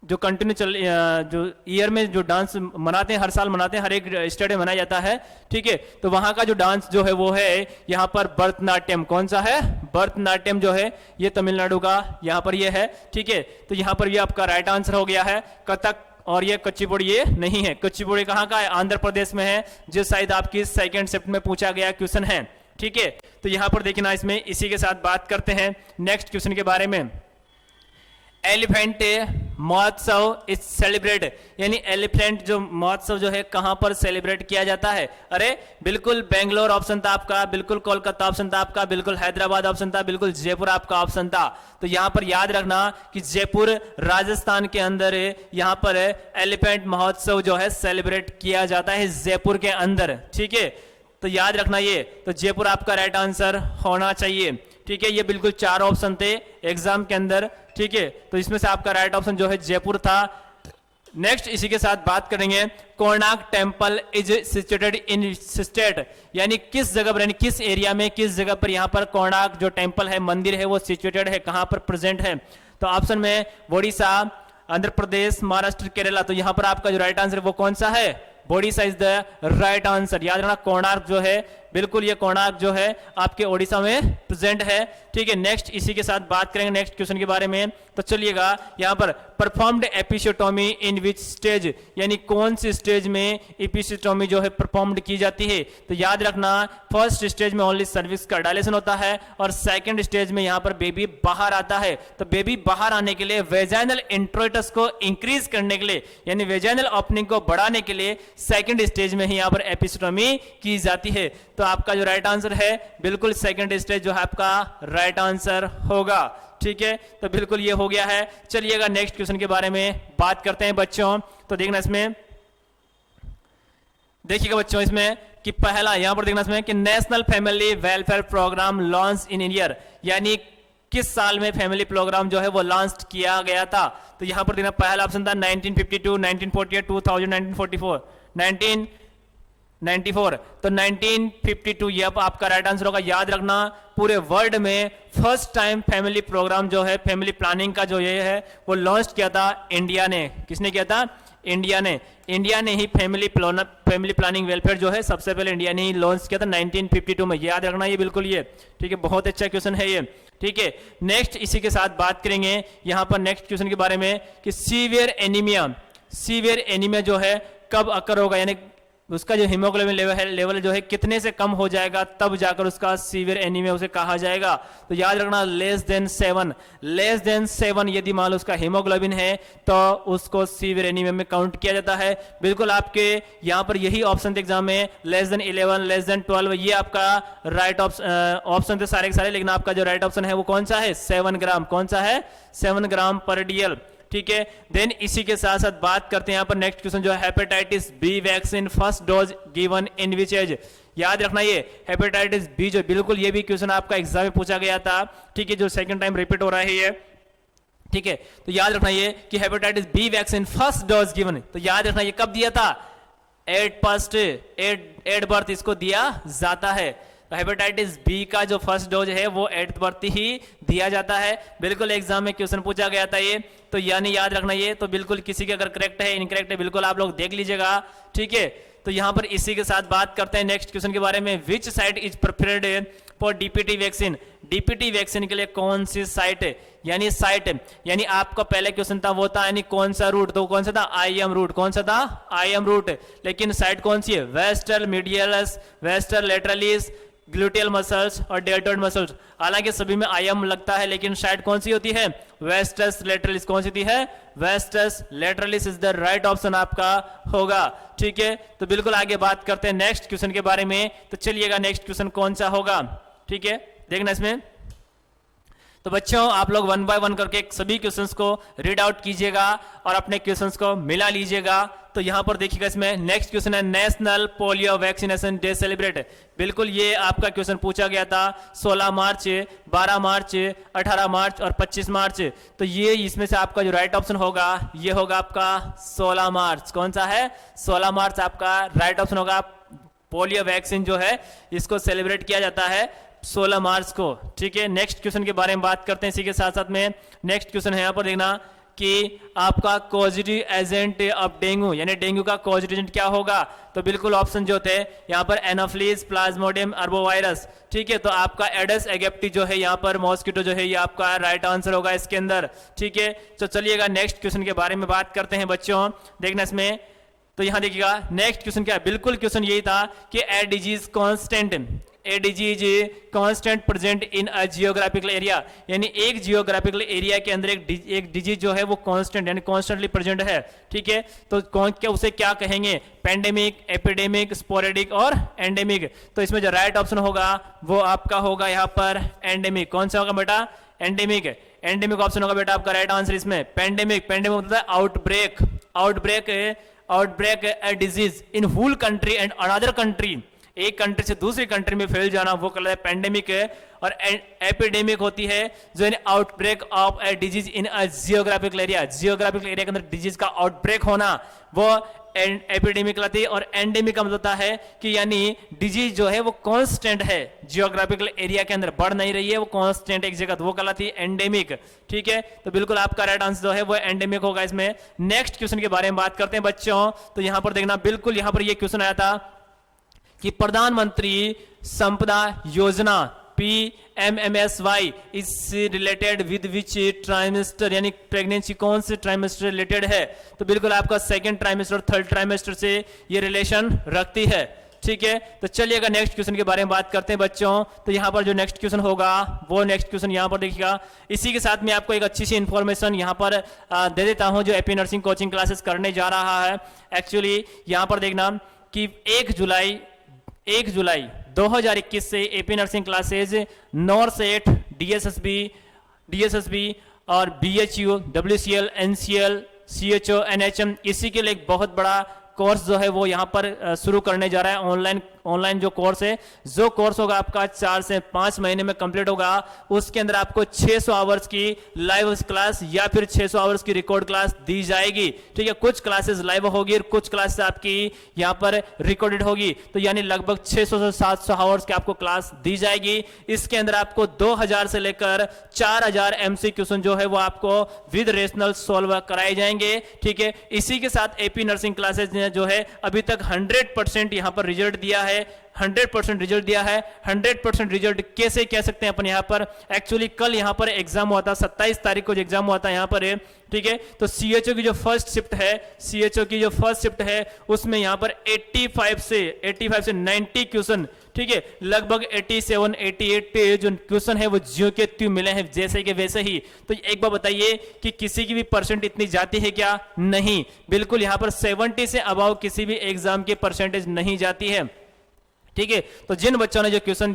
जो कंटिन्यू जो ईयर में जो डांस मनाते हैं, हर साल मनाते हैं, हर एक स्टेट में मनाया जाता है। ठीक है, तो वहां का जो डांस जो है वो है यहाँ पर भरतनाट्यम। कौन सा है? भरतनाट्यम जो है ये तमिलनाडु का यहाँ पर ये है। ठीक है, तो यहाँ पर ये आपका राइट आंसर हो गया है। कथक और ये कुचिपुड़ी ये नहीं है। कुचिपुड़ी कहाँ का है? आंध्र प्रदेश में है, जो शायद आपकी सेकंड शिफ्ट में पूछा गया क्वेश्चन है। ठीक है, तो यहां पर देखना इसमें इसी के साथ बात करते हैं नेक्स्ट क्वेश्चन के बारे में। एलिफेंट महोत्सव इज सेलिब्रेट, यानी एलिफेंट जो महोत्सव जो है कहां पर सेलिब्रेट किया जाता है? अरे बिल्कुल बेंगलोर ऑप्शन था आपका, बिल्कुल कोलकाता ऑप्शन था आपका, बिल्कुल हैदराबाद ऑप्शन था, बिल्कुल जयपुर आपका ऑप्शन था। तो यहां पर याद रखना कि जयपुर राजस्थान के अंदर यहां पर एलिफेंट महोत्सव जो है सेलिब्रेट किया जाता है जयपुर के अंदर। ठीक है, तो याद रखना ये, तो जयपुर आपका राइट आंसर होना चाहिए। ठीक है, ये बिल्कुल 4 ऑप्शन थे एग्जाम के अंदर। ठीक है, तो इसमें से आपका राइट ऑप्शन जो है जयपुर था। नेक्स्ट इसी के साथ बात करेंगे, Konark temple is situated in state, यानी किस जगह पर, यानी किस एरिया में, किस जगह पर यहाँ पर कोणार्क जो टेम्पल है, मंदिर है, वो सिचुएटेड है, कहाँ पर प्रेजेंट है। तो ऑप्शन में ओडिशा, आंध्र प्रदेश, महाराष्ट्र, केरला। तो यहाँ पर आपका जो राइट आंसर है वो कौन सा है, Odisha is the right answer. याद रखना कोणार्क जो है, बिल्कुल ये कोणार्क जो है आपके ओडिशा में प्रेजेंट है। ठीक है, नेक्स्ट इसी के साथ बात करेंगे नेक्स्ट क्वेश्चन के बारे में। तो चलिएगा, यहाँ पर performed episiotomy in which stage, यानी कौन सी स्टेज में एपिसियोटोमी जो है परफॉर्म्ड की जाती है। तो याद रखना फर्स्ट स्टेज में ओनली सर्विक्स का डायलेशन होता है और सेकंड स्टेज में यहाँ पर बेबी बाहर आता है। तो बेबी बाहर आने के लिए वेजाइनल इंट्रोइटस को इंक्रीज करने के लिए, यानी वेजाइनल ओपनिंग को बढ़ाने के लिए सेकंड स्टेज में ही यहाँ पर एपिसियोटोमी की जाती है। तो आपका जो राइट आंसर है बिल्कुल सेकंड स्टेज जो है आपका राइट आंसर होगा। ठीक है, तो बिल्कुल ये हो गया है। चलिएगा नेक्स्ट क्वेश्चन के बारे में बात करते हैं बच्चों। तो देखना इसमें, देखिएगा बच्चों इसमें कि पहला यहां पर देखना इसमें कि national family welfare programme launch in year, यानी किस साल में फैमिली प्रोग्राम जो है वो लॉन्च किया गया था। तो यहां पर देखना पहला ऑप्शन था 1952, 1948, 2000, 1944, 1994। तो 1952 ये आपका राइट आंसर होगा। याद रखना पूरे वर्ल्ड में फर्स्ट टाइम फैमिली प्रोग्राम जो है, फैमिली प्लानिंग का जो ये है वो लॉन्च किया था इंडिया ने। किसने किया था, इंडिया ने। इंडिया ने ही फैमिली प्लानिंग वेलफेयर जो है सबसे पहले इंडिया ने ही लॉन्च किया था 1952 में। याद रखना ये बिल्कुल ये, ठीक है, बहुत अच्छा क्वेश्चन है ये। ठीक है, नेक्स्ट इसी के साथ बात करेंगे यहां पर नेक्स्ट क्वेश्चन के बारे में कि सीवियर एनीमिया जो है कब अकर होगा, यानी उसका जो हीमोग्लोबिन लेवल जो है कितने से कम हो जाएगा तब जाकर उसका सीवियर एनीमिया उसे कहा जाएगा। तो याद रखना लेस देन 7 यदि मान लो उसका हीमोग्लोबिन है तो उसको सीवियर एनीमिया में काउंट किया जाता है। बिल्कुल आपके यहाँ पर यही ऑप्शन थे एग्जाम में, लेस देन 11, लेस देन 12, ये आपका राइट ऑप्शन थे सारे के सारे, लेकिन आपका जो राइट ऑप्शन है वो कौन सा है, 7 ग्राम। कौन सा है, 7 ग्राम पर DL। ठीक है, देन इसी के साथ साथ बात करते हैं यहाँ पर नेक्स्ट क्वेश्चन जो है hepatitis B vaccine first dose given in which age. याद रखना ये हेपेटाइटिस बी जो बिल्कुल ये भी क्वेश्चन आपका एग्जाम में पूछा गया था। ठीक है, जो सेकंड टाइम रिपीट हो रहा है ये। ठीक है, तो याद रखना ये कि hepatitis B vaccine first dose given, तो याद रखना ये कब दिया था, एट बर्थ इसको दिया जाता है। हेपेटाइटिस बी का जो फर्स्ट डोज है वो 8th बर्थ ही दिया जाता है। बिल्कुल एग्जाम में क्वेश्चन पूछा गया था ये, तो यानी याद रखना ये। तो बिल्कुल किसी के अगर करेक्ट है इनकरेक्ट है बिल्कुल आप लोग देख लीजिएगा। ठीक है, तो यहां पर इसी के साथ बात करते हैं नेक्स्ट क्वेश्चन के बारे में, विच site is preferred for DPT vaccine. DPT vaccine के लिए कौन सी साइट है, यानी साइट, यानी आपका पहले क्वेश्चन था वो था यानी कौन सा रूट, तो कौन सा था, IM रूट। कौन सा था, IM रूट। लेकिन साइट कौन सी है, vastus medialis, vastus lateralis, gluteal muscles और डेल्टोइड मसल्स। हालांकि सभी में IM लगता है लेकिन साइड कौन सी होती है, वेस्टर्स लेटरलिस। कौन सी होती है, wasters lateralis is the right option आपका होगा। ठीक है, तो बिल्कुल आगे बात करते हैं नेक्स्ट क्वेश्चन के बारे में। तो चलिएगा नेक्स्ट क्वेश्चन कौन सा होगा। ठीक है, देखना इसमें, तो बच्चों आप लोग 1 बाय 1 करके सभी क्वेश्चंस को रीड आउट कीजिएगा और अपने क्वेश्चंस को मिला लीजिएगा। तो यहां पर देखिएगा इसमें नेक्स्ट क्वेश्चन है national polio vaccination day celebrate. बिल्कुल ये आपका क्वेश्चन पूछा गया था 16 मार्च, 12 मार्च, 18 मार्च और 25 मार्च। तो ये इसमें से आपका जो राइट ऑप्शन होगा ये होगा आपका 16 मार्च। कौन सा है, 16 मार्च आपका राइट ऑप्शन होगा। पोलियो वैक्सीन जो है इसको सेलिब्रेट किया जाता है 16 मार्च को। ठीक है, नेक्स्ट क्वेश्चन के बारे में बात करते हैं इसी के साथ साथ में। नेक्स्ट क्वेश्चन है यहाँ पर देखना कि आपका कॉजेटिव एजेंट ऑफ डेंगू, यानी डेंगू का कॉजेटिव एजेंट क्या होगा। तो बिल्कुल ऑप्शन जो थे यहाँ पर एनोफिलिस, प्लाज्मोडियम, अर्बोवायरस। ठीक है, तो आपका एडिस एगिप्टी जो है यहाँ पर मॉस्किटो जो है ये आपका राइट आंसर होगा इसके अंदर। ठीक है, तो चलिएगा नेक्स्ट क्वेश्चन के बारे में बात करते हैं बच्चों। देखना इसमें, तो यहां देखिएगा नेक्स्ट क्वेश्चन क्या है, बिल्कुल क्वेश्चन यही था कि a disease constant present in a geographical area, यानी एक जियोग्राफिकल एरिया के अंदर एक डिजीज जो है वो कांस्टेंट यानी कॉन्स्टेंटली प्रेजेंट है। ठीक है, तो क्या उसे क्या कहेंगे, पेंडेमिक, एपिडेमिक, स्पोरेडिक और एंडेमिक। तो इसमें जो राइट ऑप्शन होगा वो आपका होगा यहाँ पर एंडेमिक। कौन सा होगा बेटा, एंडेमिक। एंडेमिक ऑप्शन होगा बेटा आपका राइट आंसर इसमें। पेंडेमिक मतलब outbreak a disease in whole country and another country एक कंट्री से दूसरी कंट्री में फैल जाना, वो कहलाता है पेंडेमिक है। और एपिडेमिक होती है जो outbreak of a disease in a geographical area, geographical area के अंदर डिजीज का आउटब्रेक होना, वो एपिडेमिक कहलाती है। और एंडेमिक का मतलब होता है कि यानी डिजीज जो है वो कांस्टेंट है, जियोग्राफिकल एरिया के अंदर बढ़ नहीं रही है, वो कांस्टेंट एक जगह, वो कहलाती है एंडेमिक। ठीक है, तो बिल्कुल आपका राइट आंसर जो है वो एंडेमिक होगा इसमें। नेक्स्ट क्वेश्चन के बारे में बात करते हैं बच्चों, तो यहां पर देखना, बिल्कुल यहां पर ये क्वेश्चन आया था कि प्रधानमंत्री संपदा योजना PMMSY is related with which trimester, यानी प्रेगनेंसी कौन से ट्राइमेस्टर रिलेटेड है, तो बिल्कुल आपका सेकंड ट्राइमेस्टर, थर्ड ट्राइमेस्टर से ये रिलेशन रखती है। ठीक है, तो चलिएगा नेक्स्ट क्वेश्चन के बारे में बात करते हैं बच्चों। तो यहां पर जो नेक्स्ट क्वेश्चन होगा वो नेक्स्ट क्वेश्चन यहां पर देखिएगा। इसी के साथ में आपको एक अच्छी सी इंफॉर्मेशन यहां पर दे देता हूं, जो एपी नर्सिंग कोचिंग क्लासेस करने जा रहा है। एक्चुअली यहां पर देखना कि 1 जुलाई 2021 से एपी नर्सिंग क्लासेज नॉर्सेट, डीएसएसबी और BHU, WCL, NCL, CHO, NHM, इसी के लिए एक बहुत बड़ा कोर्स जो है वो यहाँ पर शुरू करने जा रहा है। ऑनलाइन जो कोर्स है, जो कोर्स होगा आपका 4 से 5 महीने में कंप्लीट होगा। उसके अंदर आपको 600 आवर्स की लाइव क्लास या फिर 600 आवर्स की रिकॉर्ड क्लास दी जाएगी। ठीक है, कुछ क्लासेस लाइव होगी और कुछ क्लासेस आपकी यहाँ पर रिकॉर्डेड होगी, तो यानी लगभग 600 से 700 आवर्स की आपको क्लास दी जाएगी। इसके अंदर आपको 2000 से लेकर 4000 MC क्वेश्चन जो है वो आपको विद रेशनल सॉल्व कराए जाएंगे। ठीक है, इसी के साथ एपी नर्सिंग क्लासेस ने जो है अभी तक 100% यहाँ पर रिजल्ट दिया है, 100% रिजल्ट दिया है। 100% रिजल्ट कैसे कह सकते हैं अपन यहाँ पर, एक्चुअली कल यहाँ पर एग्जाम हुआ था, 27 तारीख को जो एग्जाम हुआ था यहाँ पर है। ठीक है, तो CHO की जो फर्स्ट शिफ्ट है उसमें यहाँ पर 85 से 90 क्वेश्चन, ठीक है, लगभग 87 88 जो क्वेश्चन है वो जियो के त्यू मिले हैं, जैसे कि वैसे ही। तो एक बार बताइए कि किसी की भी परसेंट इतनी जाती है क्या? नहीं, बिल्कुल यहाँ पर 70 से अबाव किसी भी एग्जाम की परसेंटेज नहीं जाती है। ठीक है, तो जिन बच्चों ने जो क्वेश्चन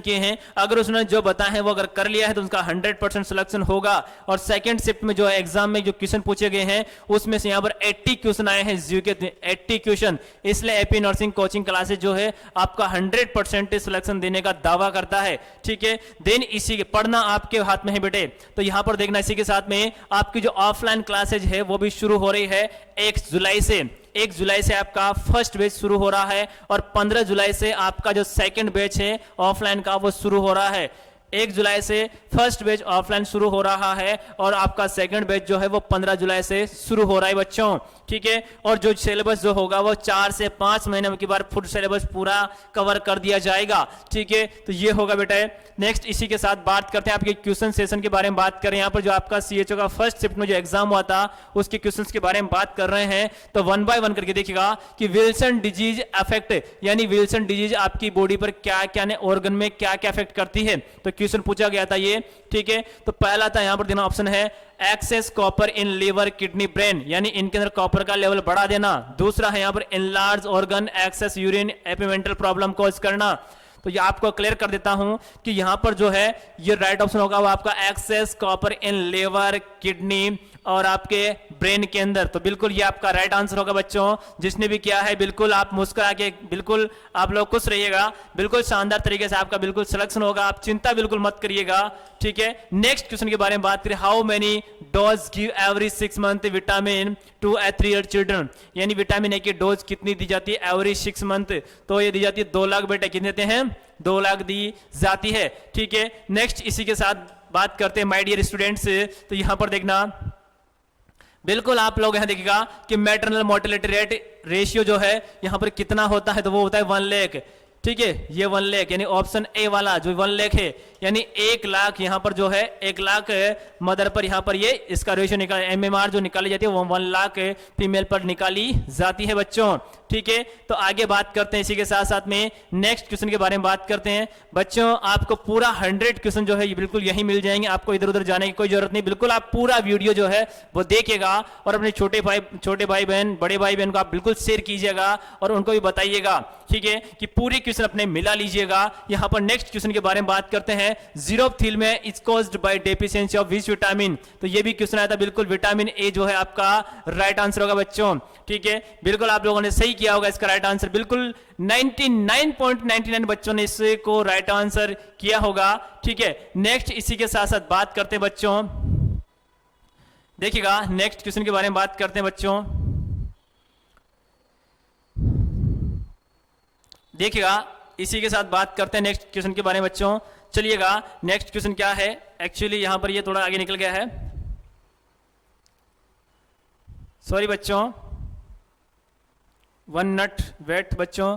किए हैं, अगर उसने जो बताया है वो अगर कर लिया है तो उनका 100% सिलेक्शन होगा। और सेकंड शिफ्ट में जो एग्जाम में जो क्वेश्चन पूछे गए हैं उसमें से यहाँ पर 80 क्वेश्चन आए हैं, जीके के 80 क्वेश्चन। इसलिए एपी नर्सिंग कोचिंग क्लासेस जो है आपका 100% सिलेक्शन देने का दावा करता है। ठीक है, देन इसी के पढ़ना आपके हाथ में है बेटे। तो यहाँ पर देखना, इसी के साथ में आपकी जो ऑफलाइन क्लासेज है वो भी शुरू हो रही है 1 जुलाई से आपका फर्स्ट बैच शुरू हो रहा है और 15 जुलाई से आपका जो सेकंड बैच है ऑफलाइन का वो शुरू हो रहा है। 1 जुलाई से फर्स्ट बैच ऑफलाइन शुरू हो रहा है और आपका सेकंड बैच जो है वो 15 जुलाई से शुरू हो रहा है बच्चों। ठीक है, और जो सिलेबस जो होगा वो 4 से 5 महीने के बाद फुल सिलेबस पूरा कवर कर दिया जाएगा। ठीक है, तो ये होगा बेटा। नेक्स्ट इसी के साथ बात करते हैं आपके क्वेश्चन सेशन के बारे में बात करें। यहाँ पर जो आपका CHO का फर्स्ट शिफ्ट में जो एग्जाम हुआ था उसके क्वेश्चंस के बारे में बात कर रहे हैं, तो 1 बाय 1 करके देखिएगा कि विल्सन डिजीज अफेक्ट, यानी विल्सन डिजीज आपकी बॉडी पर क्या क्या ऑर्गन में क्या क्या अफेक्ट करती है, तो क्वेश्चन पूछा गया था ये। ठीक है, तो पहला था यहाँ पर देना ऑप्शन है excess copper in liver kidney brain, यानी इनके अंदर कॉपर का लेवल बढ़ा देना। दूसरा है यहाँ पर इनलार्ज ऑर्गन एक्सेस यूरिन एपिमेंटल प्रॉब्लम कॉज करना। तो ये आपको क्लियर कर देता हूं कि यहां पर जो है ये राइट ऑप्शन होगा वो आपका excess copper in liver kidney और आपके ब्रेन के अंदर। तो बिल्कुल ये आपका राइट आंसर होगा बच्चों। जिसने भी किया है बिल्कुल आप मुस्कुरा के बिल्कुल आप लोग खुश रहिएगा, बिल्कुल शानदार तरीके से आपका बिल्कुल सिलेक्शन होगा, आप चिंता बिल्कुल मत करिएगा। ठीक है, नेक्स्ट क्वेश्चन के बारे में बात करें, how many dose give every 6 month vitamin to 3 year children, यानी विटामिन ए की डोज कितनी दी जाती है एवरी 6 मंथ, तो ये दी जाती है 2 लाख बेटा, कितने देते हैं 2 लाख दी जाती है। ठीक है, नेक्स्ट इसी के साथ बात करते हैं माय डियर स्टूडेंट्स। तो यहां पर देखना बिल्कुल आप लोग यहां देखिएगा कि मैटरनल मोर्टेलिटी रेट रेशियो जो है यहां पर कितना होता है, तो वो होता है 1 लाख। ठीक है, ये 1 लाख यानी ऑप्शन ए वाला जो 1 लाख है, यानी 1 लाख यहां पर जो है 1 लाख मदर पर यहां पर ये इसका रेशियो निकाल MMR जो निकाली जाती है वो 1 लाख फीमेल पर निकाली जाती है बच्चों। ठीक है, तो आगे बात करते हैं इसी के साथ साथ में नेक्स्ट क्वेश्चन के बारे में बात करते हैं बच्चों। आपको पूरा 100 क्वेश्चन जो है ये बिल्कुल यही मिल जाएंगे, आपको इधर उधर जाने की कोई जरूरत नहीं। बिल्कुल आप पूरा वीडियो जो है वो देखिएगा और अपने छोटे भाई बहन बड़े भाई बहन को आप बिल्कुल शेयर कीजिएगा और उनको भी बताइएगा। ठीक है, कि पूरी क्वेश्चन अपने मिला लीजिएगा। यहां पर नेक्स्ट क्वेश्चन के बारे में बात करते हैं। Xerophthalmia is caused by deficiency of which vitamin. तो ये भी क्वेश्चन आया था, बिल्कुल विटामिन ए जो है आपका राइट आंसर होगा बच्चों। ठीक है, बिल्कुल आप लोगों ने सही किया होगा, इसका राइट आंसर बिल्कुल 99.99 बच्चों ने इसको राइट आंसर किया होगा। ठीक है, नेक्स्ट इसी के साथ साथ बात करते हैं बच्चों, देखिएगा नेक्स्ट क्वेश्चन के बारे में बात करते हैं बच्चों। देखिएगा इसी के साथ बात करते हैं नेक्स्ट क्वेश्चन के बारे में बच्चों। चलिएगा नेक्स्ट क्वेश्चन क्या है, एक्चुअली यहां पर ये थोड़ा आगे निकल गया है, सॉरी बच्चों, 1 मिनट वेट बच्चों।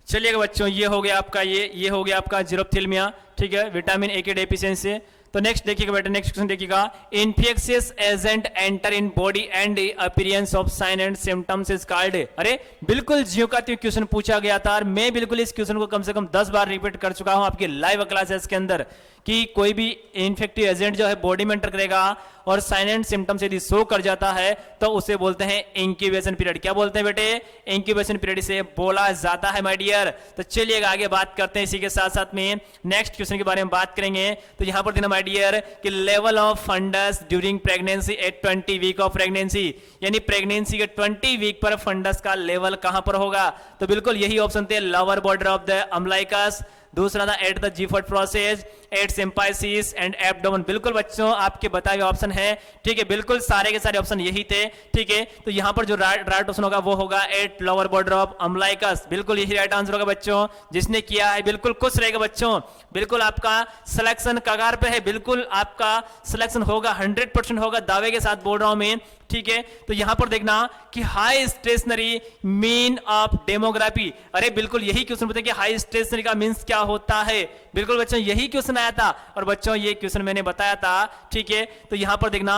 चलिएगा बच्चों, ये हो गया आपका, ये हो गया आपका जीरोप्थील्मिया। ठीक है, विटामिन ए की डेफिशिएंसी। तो नेक्स्ट देखिएगा बेटा, नेक्स्ट क्वेश्चन देखिएगा, infectious agent enter in body and appearance of sine and symptoms is called. अरे बिल्कुल जियो का क्वेश्चन पूछा गया था और मैं बिल्कुल इस क्वेश्चन को कम से कम 10 बार रिपीट कर चुका हूं आपके लाइव क्लासेस के अंदर, कि कोई भी इन्फेक्टिव एजेंट जो है बॉडी में एंटर करेगा और साइन एंड सिम्टम्स यदि शो कर जाता है तो उसे बोलते हैं इंक्यूबेशन पीरियड। क्या बोलते हैं बेटे? इंक्यूबेशन पीरियड से बोला जाता है माय डियर। तो चलिए आगे बात करते हैं, इसी के साथ साथ में नेक्स्ट क्वेश्चन के बारे में बात करेंगे। तो यहां पर देना माय डियर कि level of fundus during pregnancy at 20 week of pregnancy, यानी प्रेगनेंसी के 20 वीक पर फंडस का लेवल कहां पर होगा? तो बिल्कुल यही ऑप्शन थे, lower border of the umbilicus, दूसरा था at the xiphoid process, at symphysis and abdomen. बिल्कुल बच्चों आपके बताए हुए ऑप्शन है। ठीक है, बिल्कुल सारे के सारे ऑप्शन यही थे। ठीक है, तो यहां पर जो राइट ऑप्शन होगा वो होगा एट लोअर बॉर्डर ऑफ अम्लाइकस। बिल्कुल यही राइट आंसर होगा बच्चों। जिसने किया है बिल्कुल खुश रहेगा बच्चों, बिल्कुल आपका सिलेक्शन कगार पे है, बिल्कुल आपका सिलेक्शन होगा, 100% होगा, दावे के साथ बोल रहा हूं मैं। ठीक है, तो यहां पर देखना कि high stationary mean of demography. अरे बिल्कुल यही क्वेश्चन बताए कि हाई स्टेशनरी का मीन्स क्या होता है। बिल्कुल बच्चों यही क्वेश्चन आया था और बच्चों ये क्वेश्चन मैंने बताया था। ठीक है, तो यहां पर देखना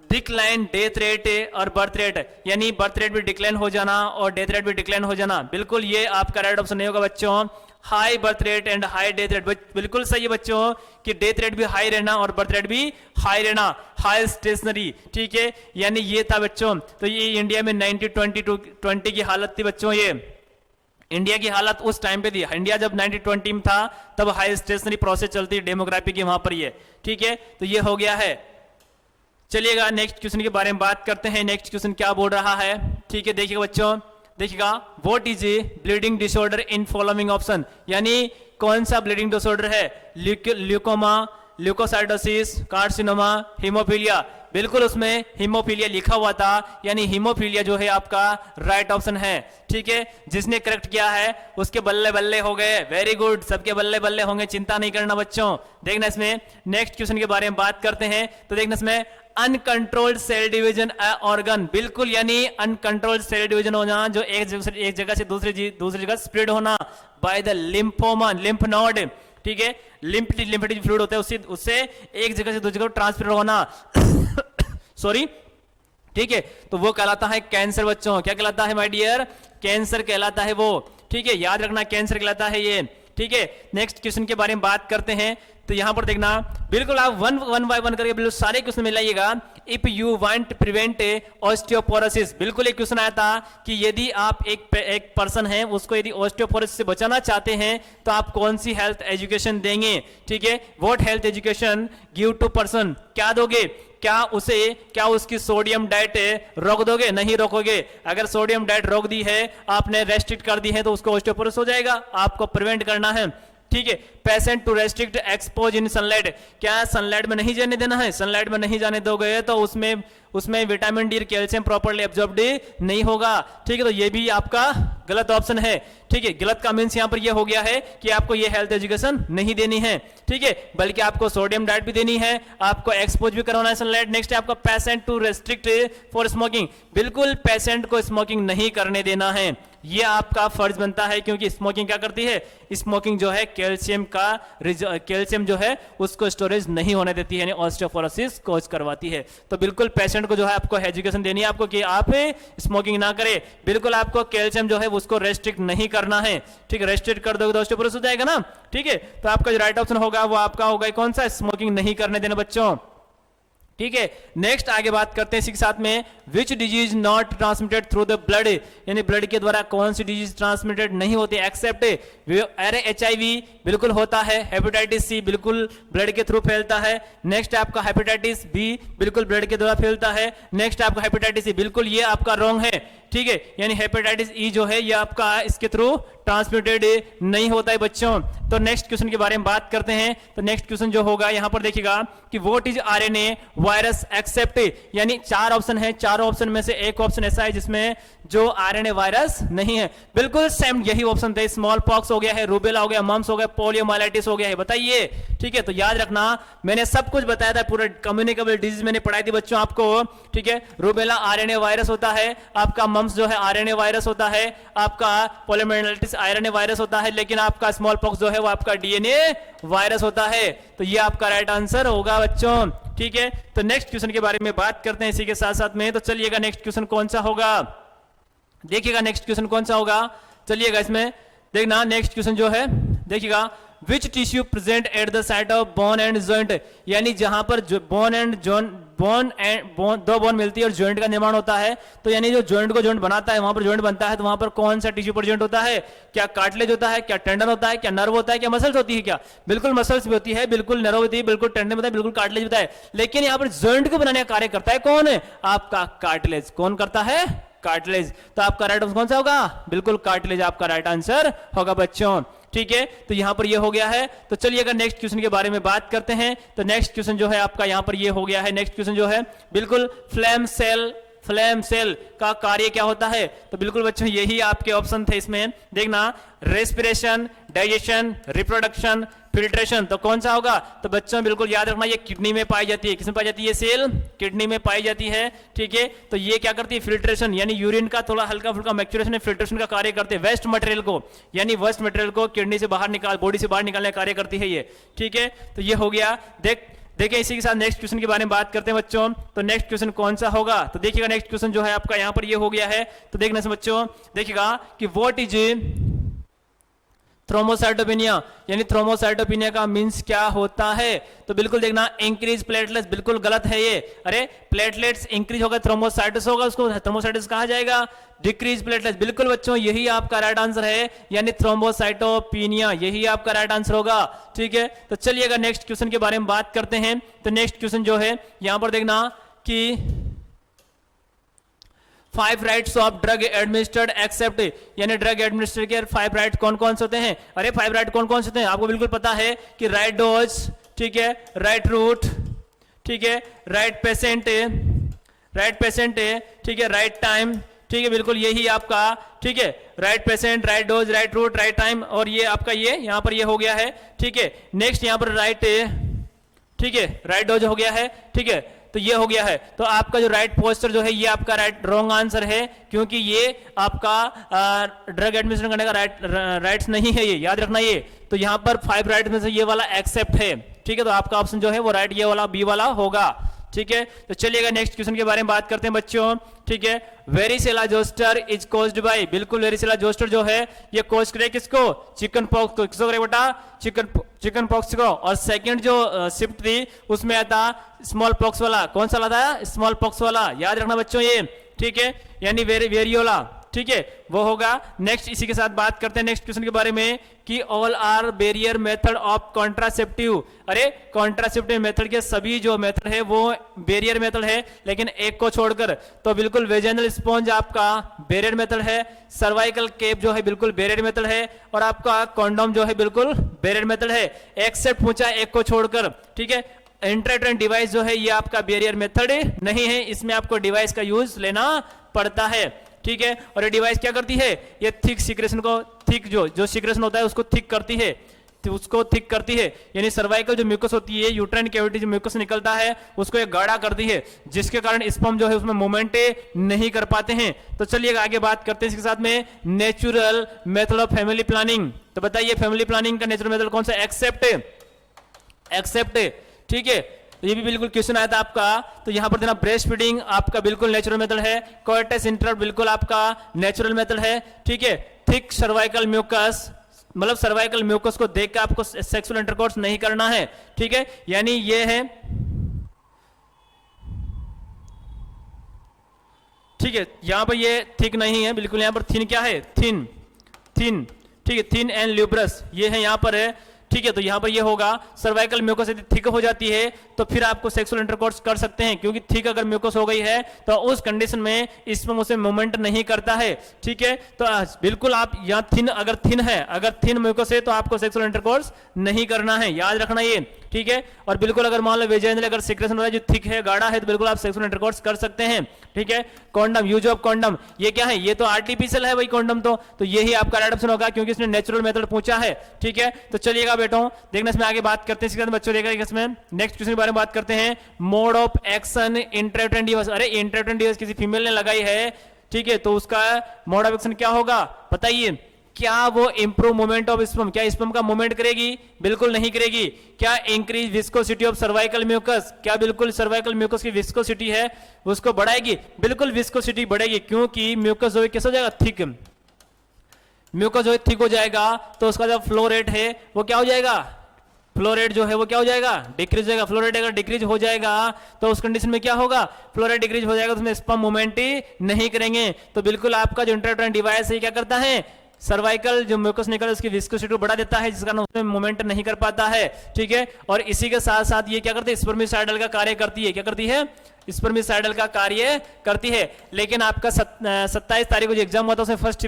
डिक्लाइन डेथ रेट और बर्थ रेट, यानी बर्थ रेट भी डिक्लाइन हो जाना और डेथ रेट भी डिक्लाइन हो जाना। बिल्कुल ये आपका राइट ऑप्शन नहीं होगा बच्चों। High birth rate and high death rate, बिल्कुल सही है बच्चों कि डेथ रेट भी हाई रहना और बर्थ रेट भी हाई रहना, हाई स्टेशनरी। ठीक है, यानी ये था बच्चों। तो ये इंडिया में 90-20 की हालत थी बच्चों। ये इंडिया की हालत उस टाइम पे थी, इंडिया जब 90-20 में था तब हाई स्टेशनरी प्रोसेस चलती है डेमोग्राफी की वहां पर ये। ठीक है, तो ये हो गया है। चलिएगा नेक्स्ट क्वेश्चन के बारे में बात करते हैं। नेक्स्ट क्वेश्चन क्या बोल रहा है? ठीक है, देखिएगा बच्चों, देखिएगा what is a bleeding disorder in following option, यानी कौन सा ब्लीडिंग डिसऑर्डर है? Leucoma, leucocytosis, carcinoma, haemophilia. बिल्कुल उसमें हीमोफीलिया लिखा हुआ था, यानी हीमोफीलिया जो है आपका राइट ऑप्शन है। ठीक है, जिसने करेक्ट किया है उसके बल्ले बल्ले हो गए, वेरी गुड, सबके बल्ले बल्ले होंगे, चिंता नहीं करना बच्चों। देखना इसमें नेक्स्ट क्वेश्चन के बारे में बात करते हैं। तो देखना इसमें अनकंट्रोल्ड सेल डिवीजन ऑर्गन, बिल्कुल यानी अनकंट्रोल्ड सेल डिवीजन हो जाना, जो एक जगह से दूसरी जगह स्प्रेड होना by the lymphoma, lymph node. ठीक है, लिम्फेटिक फ्लूइड होता है, उससे एक जगह से दूसरी जगह ट्रांसफर होना सॉरी। ठीक है, तो वो कहलाता है कैंसर बच्चों। क्या कहलाता है माय डियर? कैंसर कहलाता है वो। ठीक है, याद रखना कैंसर कहलाता है ये। ठीक है, नेक्स्ट क्वेश्चन के बारे में बात करते हैं। तो यहां पर देखना बिल्कुल आप वन बाय वन करके बिल्कुल सारे क्वेश्चन मिलाइएगा। If you want prevent osteoporosis, बिल्कुल एक क्वेश्चन आया था कि यदि आप एक पर्सन है उसको यदि ऑस्टियोपोरोसिस से बचाना चाहते हैं तो आप कौन सी हेल्थ एजुकेशन देंगे? ठीक है, what health education give to person, क्या दोगे? क्या उसकी सोडियम डाइट रोक दोगे? नहीं रोकोगे। अगर सोडियम डाइट रोक दी है, आपने रेस्ट्रिक्ट कर दी है, तो उसको ऑस्टियोपोरोसिस हो जाएगा। आपको प्रिवेंट करना है। ठीक है, patient to restrict expose in sunlight, क्या सनलाइट में नहीं जाने देना है? सनलाइट में नहीं जाने दोगे तो उसमें vitamin D, calcium properly absorbed नहीं होगा। ठीक है, तो ये भी आपका गलत ऑप्शन है। ठीक है, गलत का मीन्स यहां पर ये हो गया है कि आपको ये हेल्थ एजुकेशन नहीं देनी है। ठीक है, बल्कि आपको सोडियम डाइट भी देनी है, आपको एक्सपोज भी करवाना है सनलाइट। नेक्स्ट है आपका patient to restrict for smoking, बिल्कुल पेशेंट को स्मोकिंग नहीं करने देना है, ये आपका फर्ज बनता है, क्योंकि स्मोकिंग क्या करती है? स्मोकिंग जो है कैल्शियम जो है उसको स्टोरेज नहीं होने देती है, यानी ऑस्टियोपोरोसिस कॉज करवाती है। तो बिल्कुल पेशेंट को जो है आपको एजुकेशन देनी है आपको कि आप स्मोकिंग ना करे। बिल्कुल आपको कैल्शियम जो है उसको रेस्ट्रिक्ट नहीं करना है। ठीक है, रेस्ट्रिक्ट कर दोगे तो ऑस्टियोपोरोसिस हो जाएगा ना। ठीक है, तो आपका जो राइट ऑप्शन होगा वो आपका होगा कौन सा? स्मोकिंग नहीं करने देना बच्चों। ठीक है। नेक्स्ट आगे बात करते हैं इसी के साथ में, which disease not transmitted through the blood, यानी ब्लड के द्वारा कौन सी डिजीज ट्रांसमिटेड नहीं होती एक्सेप्ट, अरे HIV बिल्कुल होता है, हेपेटाइटिस C बिल्कुल ब्लड के थ्रू फैलता है, नेक्स्ट आपका हेपेटाइटिस B बिल्कुल ब्लड के द्वारा फैलता है, नेक्स्ट आपका हेपेटाइटिस C बिल्कुल ये आपका रॉन्ग है, ठीक है, यानी हेपेटाइटिस E जो है ये आपका इसके थ्रू ट्रांसमिटेड नहीं होता है बच्चों। तो नेक्स्ट क्वेश्चन के बारे में बात करते हैं। तो नेक्स्ट क्वेश्चन जो होगा यहां पर देखिएगा कि what is RNA virus except, यानी 4 ऑप्शन है, चारों ऑप्शन में से एक ऑप्शन ऐसा है जिसमें जो RNA वायरस नहीं है, बिल्कुल सेम यही ऑप्शन थे, स्मॉल पॉक्स हो गया है, रूबेला हो गया, मम्स हो गया, पोलियोमाइलाइटिस हो गया है, बताइए, ठीक है। तो याद रखना मैंने सब कुछ बताया था, पूरा कम्युनिकेबल डिजीज मैंने पढ़ाई थी बच्चों आपको, ठीक है। रूबेला RNA वायरस होता है, आपका मम्स जो है RNA वायरस होता है, आपका पोलियोमाइलाइटिस RNA वायरस होता है, लेकिन आपका स्मॉल पॉक्स जो है वो आपका DNA वायरस होता है। तो ये आपका राइट आंसर होगा बच्चों, ठीक है। तो नेक्स्ट क्वेश्चन के बारे में बात करते हैं इसी के साथ साथ में। तो चलिएगा नेक्स्ट क्वेश्चन कौन सा होगा, देखिएगा नेक्स्ट क्वेश्चन कौन सा होगा, चलिएगा इसमें देखना नेक्स्ट क्वेश्चन जो है, देखिएगा which tissue present at the site of bone and joint, यानी जहां पर बोन एंड दो बोन मिलती है और जॉइंट का निर्माण होता है, तो यानी जो जॉइंट को जॉइंट बनाता है वहां पर जॉइंट बनता है, तो वहां पर कौन सा टिश्यू प्रेजेंट होता है, क्या कार्टिलेज होता है, क्या टेंडन होता है, क्या नर्व होता है, क्या मसल्स होती है, क्या बिल्कुल मसल्स भी होती है, बिल्कुल नर्व होती है, बिल्कुल टेंडन होता है, बिल्कुल कार्टिलेज होता है, लेकिन यहाँ पर जॉइंट को बनाने का कार्य करता है कौन है, आपका कार्टिलेज। कौन करता है, कार्टिलेज। तो आपका राइट आंसर कौन सा होगा, बिल्कुल कार्टिलेज आपका राइट आंसर होगा बच्चों, ठीक है। तो यहां पर ये हो गया है। तो चलिए अगर नेक्स्ट क्वेश्चन के बारे में बात करते हैं, तो नेक्स्ट क्वेश्चन जो है आपका यहां पर ये हो गया है, नेक्स्ट क्वेश्चन जो है बिल्कुल फ्लैम सेल का कार्य क्या होता है, तो बिल्कुल बच्चों यही आपके ऑप्शन थे इसमें, देखना रेस्पिरेशन, डाइजेशन, रिप्रोडक्शन, फिल्ट्रेशन, तो कौन सा होगा, तो बच्चों बिल्कुल याद रखना ये किडनी में पाई जाती है, किसमें पाई जाती है, सेल किडनी में पाई जाती है, ठीक है। तो ये क्या करती है, फिल्ट्रेशन, यानी यूरिन का थोड़ा हल्का फुल्का मैक्चुरेशन फिल्ट्रेशन का कार्य करते हैं, वेस्ट मटेरियल को, यानी वेस्ट मटेरियल को किडनी से बाहर निकाल, बॉडी से बाहर निकालने का कार्य करती है ये, ठीक है। तो ये हो गया। देखिए इसी के साथ नेक्स्ट क्वेश्चन के बारे में बात करते हैं बच्चों। तो नेक्स्ट क्वेश्चन कौन सा होगा, तो देखिएगा नेक्स्ट क्वेश्चन जो है आपका यहां पर ये हो गया है। तो देखना से बच्चों देखिएगा कि व्हाट इज थ्रोम्बोसाइटोपेनिया, यानी थ्रोम्बोसाइटोपेनिया का मींस क्या होता है, तो बिल्कुल देखना इंक्रीज प्लेटलेट्स, बिल्कुल गलत है ये, अरे प्लेटलेट्स इंक्रीज होगा थ्रोम्बोसाइटिस होगा, उसको थ्रोम्बोसाइटिस कहा जाएगा, डिक्रीज प्लेटलेट्स, बिल्कुल बच्चों यही आपका राइट आंसर है, यानी थ्रोम्बोसाइटोपेनिया यही आपका राइट आंसर होगा, ठीक है। तो चलिए अगर नेक्स्ट क्वेश्चन के बारे में बात करते हैं, तो नेक्स्ट क्वेश्चन जो है यहां पर देखना कि 5 rights of drug administered except, यानी ड्रग एडमिनिस्ट्रेट के 5 राइट कौन कौन से होते हैं, अरे 5 राइट कौन कौन से होते हैं, आपको बिल्कुल पता है कि राइट डोज, ठीक है, राइट रूट, ठीक है, राइट पेशेंट, ठीक है, राइट टाइम, ठीक है, बिल्कुल यही आपका, ठीक है, right patient, right dose, right route, right time, और ये आपका ये यहां पर ये हो गया है, ठीक है। नेक्स्ट यहां पर राइट, ठीक है, राइट डोज हो गया है, ठीक है, तो ये हो गया है। तो आपका जो राइट पोस्टर जो है ये आपका रॉन्ग आंसर है, क्योंकि ये आपका ड्रग एडमिनिस्ट्रेशन करने का राइट्स नहीं है, ये याद रखना ये। तो यहां पर 5 राइट में से ये वाला एक्सेप्ट है, ठीक है, तो आपका ऑप्शन जो है वो राइट ये वाला बी वाला होगा, ठीक है। तो चलिएगा नेक्स्ट क्वेश्चन के बारे में बात करते हैं बच्चों, ठीक है। Varicella zoster is caused bye, बिल्कुल वेरिसेला जोस्टर जो है ये कॉज करे किसको, चिकन पॉक्स को, किसको करे बेटा, चिकन पॉक्स को। और सेकंड जो शिफ्ट थी उसमें आता स्मॉल पॉक्स वाला, कौन सा लाता है, स्मॉल पॉक्स वाला, याद रखना बच्चों ये, ठीक है, यानी वेरियोला, ठीक है, वो होगा। नेक्स्ट इसी के साथ बात करते हैं नेक्स्ट क्वेश्चन के बारे में कि all are barrier method of contraceptive, अरे कॉन्ट्रासेप्टिव मेथड के सभी जो मेथड है वो बैरियर मेथड है, लेकिन एक को छोड़कर, तो बिल्कुल वेजेनल स्पॉन्ज आपका बैरियर मेथड है, सर्वाइकल केप जो है बिल्कुल बैरियर मेथड है, और आपका कॉन्डोम जो है बिल्कुल बैरियर मेथड है, एक्सेप्ट पूछा एक को छोड़कर, ठीक है। इंट्राट्रेन डिवाइस जो है ये आपका बैरियर मेथड नहीं है, इसमें आपको डिवाइस का यूज लेना पड़ता है, ठीक है। और ये डिवाइस क्या करती है, ये थिक सीक्रेशन को, थिक जो सीक्रेशन होता है उसको थिक करती है, तो उसको थिक करती है, यानी सर्वाइकल जो म्यूकस होती है, यूट्राइन कैविटी जो म्यूकस निकलता है उसको ये गाढ़ा करती है, जिसके कारण स्पर्म जो है उसमें मूवमेंट नहीं कर पाते हैं। तो चलिए आगे बात करते हैं इसके साथ में natural method of family planning. तो बताइए फैमिली प्लानिंग का नेचुरल मेथड कौन सा, एक्सेप्ट, ठीक है। तो ये भी बिल्कुल क्वेश्चन आया था आपका, तो यहां पर देना ब्रेस्ट फीडिंग आपका बिल्कुल नेचुरल मेथड है, कोर्टेक्स इंटरप्ट बिल्कुल आपका नेचुरल मेथड है, ठीक है। थिक सर्वाइकल म्यूकस, मतलब सर्वाइकल म्यूकस को देख के आपको सेक्सुअल इंटरकोर्स नहीं करना है, ठीक है, यानी ये है ठीक है, यहाँ पर ये थिक नहीं है बिल्कुल, यहाँ पर थिन क्या है, थिन थिन, ठीक है, थिन एंड ल्यूब्रस ये है यहाँ पर है, ठीक है। तो यहाँ पर ये होगा सर्वाइकल म्यूकस यदि थिक हो जाती है तो फिर आपको सेक्सुअल इंटरकोर्स कर सकते हैं, क्योंकि थिक अगर म्यूकस हो गई है तो उस कंडीशन में स्पर्म उसे मूवमेंट नहीं करता है, ठीक है। तो बिल्कुल आप यहाँ थिन, अगर थिन है, अगर थिन म्यूकस है तो आपको सेक्सुअल इंटरकोर्स नहीं करना है, याद रखना ये, ठीक है। और बिल्कुल अगर मान लो वेजाइनल अगर सिक्रेशन हो रहा है जो थिक है, गाढ़ा है, तो बिल्कुल आप सेक्सुअल इंटरकोर्स कर सकते हैं, ठीक है। कॉन्डम, यूज ऑफ कॉन्डम, ये क्या है, ये तो आर्टिफिशियल है भाई कॉन्डम, तो यही आपका राइट ऑप्शन होगा क्योंकि इसने नेचुरल मेथड पूछा है, ठीक है। तो चलिएगा बेटो, देखना इसमें आगे बात करते हैं, बच्चों देखा इसमें नेक्स्ट क्वेश्चन के बारे में बात करते हैं। Mode of action intrauterine device, अरे इंट्रायूटेरिन डिवाइस किसी फीमेल ने लगाई है, ठीक है, तो उसका मोड ऑफ एक्शन क्या होगा बताइए। क्या वो इंप्रूव मूवमेंट ऑफ स्पर्म, क्या स्पर्म का मूवमेंट करेगी, बिल्कुल नहीं करेगी। क्या increase viscosity of cervical mucus, क्या बिल्कुल सर्वाइकल म्यूकस की विस्कोसिटी है उसको बढ़ाएगी, बिल्कुल विस्कोसिटी बढ़ेगी, क्योंकि म्यूकस जो है कैसा हो जाएगा, थिक, म्यूकस जो है थिक हो जाएगा तो उसका जो फ्लो रेट है वो क्या हो जाएगा, फ्लो रेट जो है वो क्या हो जाएगा, डिक्रीज हो जाएगा। फ्लो रेट अगर डिक्रीज हो जाएगा तो उस कंडीशन में क्या होगा, फ्लो रेट डिक्रीज हो जाएगा तो उसमें स्पर्म मूवमेंट ही नहीं करेंगे। तो बिल्कुल आपका जो इंट्रायूटेरिन डिवाइस है क्या करता है, सर्वाइकल जो म्यूकस निकल उसकी विस्कोसिटी बढ़ा देता है, जिस कारण उसमें मूवमेंट नहीं कर पाता है, ठीक है। और इसी के साथ साथ ये क्या करती है, स्पर्मिसाइडल का कार्य करती है, क्या करती है, स्पर्मिसाइडल का कार्य करती है। लेकिन आपका 27 तारीख को जो एग्जाम हुआ था उसमें फर्स्ट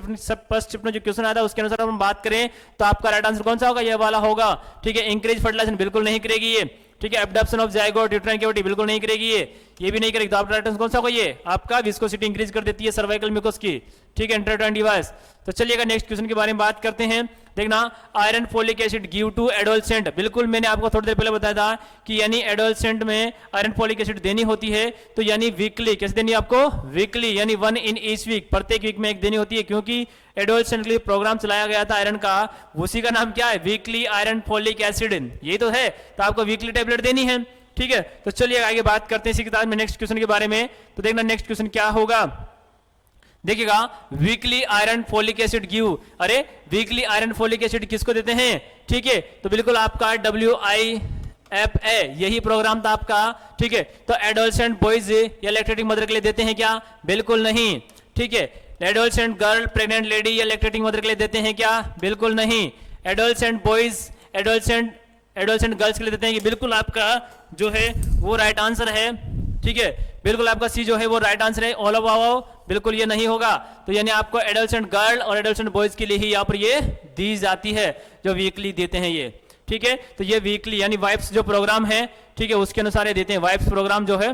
शिफ्ट में जो क्वेश्चन आया था उसके अनुसार हम बात करें तो आपका राइट आंसर कौन सा होगा, ये वाला होगा, ठीक है। इंक्रीज फर्टिलाइजेशन बिल्कुल नहीं करेगी ये, ठीक है। Abduction of zygote uterine cavity बिल्कुल नहीं करेगी ये भी नहीं करेगी। तो आपका राइट आंसर कौन सा होगा, ये आपका विस्कोसिटी इंक्रीज कर देती है सर्वाइकल म्यूकस की, ठीक है, इंट्रायूटेरिन डिवाइस। तो चलिएगा नेक्स्ट क्वेश्चन के बारे में बात करते हैं। देखना, iron folic acid give to adolescent, बिल्कुल मैंने आपको थोड़ी देर पहले बताया था कि यानी एडोलसेंट में आयरन फोलिक एसिड देनी होती है तो यानी वीकली, कैसे देनी है आपको, वीकली, यानी 1 इन ईच वीक, प्रत्येक वीक में एक देनी होती है, क्योंकि एडोलसेंट के लिए प्रोग्राम चलाया गया था आयरन का, उसी का नाम क्या है, वीकली आयरन फोलिक एसिड, यही तो है। तो आपको वीकली टेबलेट देनी है, ठीक है। तो चलिए आगे बात करते हैं इसी किताब में नेक्स्ट क्वेश्चन के बारे में। तो देखना नेक्स्ट क्वेश्चन क्या होगा, देखिएगा, weekly iron folic acid give, अरे वीकली आयरन फोलिक एसिड किसको देते हैं, ठीक है। तो बिल्कुल आपका WIFA यही प्रोग्राम था आपका, ठीक है। तो एडोलसेंट बॉयज या लैक्टेटिंग मदर के लिए देते हैं क्या, बिल्कुल नहीं, ठीक है। एडोलसेंट गर्ल, प्रेग्नेंट लेडी या लैक्टेटिंग मदर के लिए देते हैं क्या, बिल्कुल नहीं। एडोलसेंट बॉयज, एडोलसेंट गर्ल्स के लिए देते हैं कि बिल्कुल आपका जो है वो राइट आंसर है, ठीक है। बिल्कुल आपका सी जो है वो राइट आंसर है। ऑल ऑफ बिल्कुल ये नहीं होगा। तो यानी आपको एडोलसेंट गर्ल और एडोलसेंट बॉयज के लिए ही यहाँ पर ये दी जाती है जो वीकली देते हैं ये, ठीक है। तो ये वीकली यानी वाइफ्स जो प्रोग्राम है, ठीक है, उसके अनुसार ये देते हैं, वाइफ्स प्रोग्राम जो है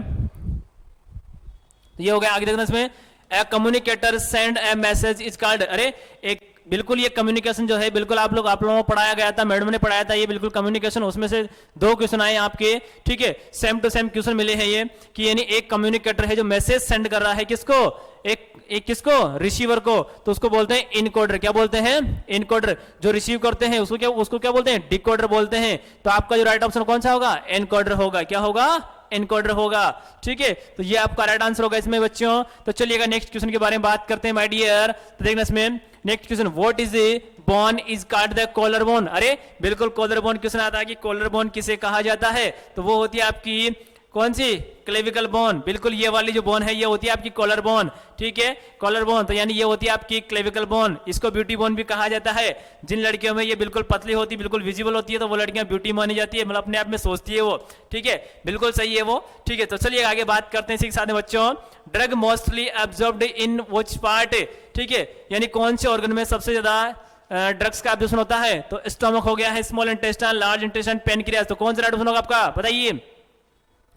ये हो गया। आगे देखना इसमें, a communicator send a message is called, अरे एक बिल्कुल ये कम्युनिकेशन जो है बिल्कुल आप लोगों को पढ़ाया गया था, मैडम ने पढ़ाया था, ये बिल्कुल कम्युनिकेशन, उसमें से 2 क्वेश्चन आए आपके, ठीक है, सेम टू सेम क्वेश्चन मिले हैं ये, कि यानी एक कम्युनिकेटर है जो मैसेज सेंड कर रहा है किसको, एक किसको, रिसीवर को, तो उसको बोलते हैं इनकोडर। क्या बोलते हैं, इनकोडर। जो रिसीव करते हैं उसको क्या बोलते हैं, डिकोडर बोलते हैं। तो आपका जो राइट ऑप्शन कौन सा होगा, एनकोडर होगा। क्या होगा, एनकोडर होगा, ठीक है। तो ये आपका राइट आंसर होगा इसमें बच्चों। तो चलिएगा नेक्स्ट क्वेश्चन के बारे में बात करते हैं माय डियर। तो देखना इसमें next question, what is bone is called the collar bone, अरे बिल्कुल कॉलर बोन क्वेश्चन आता है कि कॉलर बोन किसे कहा जाता है, तो वो होती है आपकी कौन सी, क्लेविकल बोन। बिल्कुल ये वाली जो बोन है ये होती है आपकी कॉलर बोन, ठीक है, कॉलर बोन। तो यानी ये होती है आपकी क्लेविकल बोन, इसको ब्यूटी बोन भी कहा जाता है। जिन लड़कियों में ये बिल्कुल पतली होती है, बिल्कुल विजिबल होती है, तो वो लड़कियां ब्यूटी मानी जाती है, मतलब अपने आप में सोचती है वो, ठीक है, बिल्कुल सही है वो, ठीक है। तो चलिए आगे बात करते हैं इसी के साथ में बच्चों। Drug mostly absorbed in which part, ठीक है, यानी कौन से ऑर्गन में सबसे ज्यादा ड्रग्स का एब्जॉर्प्शन होता है, तो स्टमक हो गया है, small intestine, large intestine, pancreas. तो कौन सा राइट ऑप्शन होगा आपका, बताइए,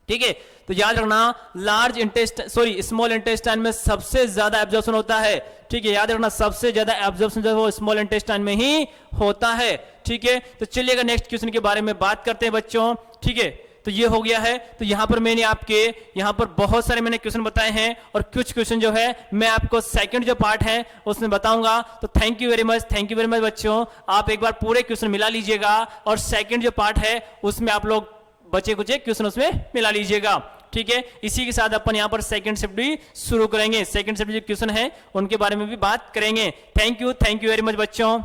ठीक है। तो याद रखना, large intestine, sorry small intestine में सबसे ज्यादा एब्जॉर्प्शन होता है, ठीक है, याद रखना सबसे ज्यादा एब्जॉर्प्शन जो है वो स्मॉल इंटेस्टाइन में ही होता है, ठीक है। तो चलिएगा नेक्स्ट क्वेश्चन के बारे में बात करते हैं बच्चों, ठीक है। तो ये हो गया है। तो यहां पर मैंने आपके यहां पर बहुत सारे मैंने क्वेश्चन बताए हैं और कुछ क्वेश्चन जो है मैं आपको सेकंड जो पार्ट है उसमें बताऊंगा। तो थैंक यू वेरी मच बच्चों, आप एक बार पूरे क्वेश्चन मिला लीजिएगा और सेकंड जो पार्ट है उसमें आप लोग बचे कुछ क्वेश्चन उसमें मिला लीजिएगा, ठीक है। इसी के साथ अपन यहां पर सेकंड शिफ्ट भी शुरू करेंगे। सेकंड शिफ्ट जो क्वेश्चन है उनके बारे में भी बात करेंगे। थैंक यू वेरी मच बच्चों।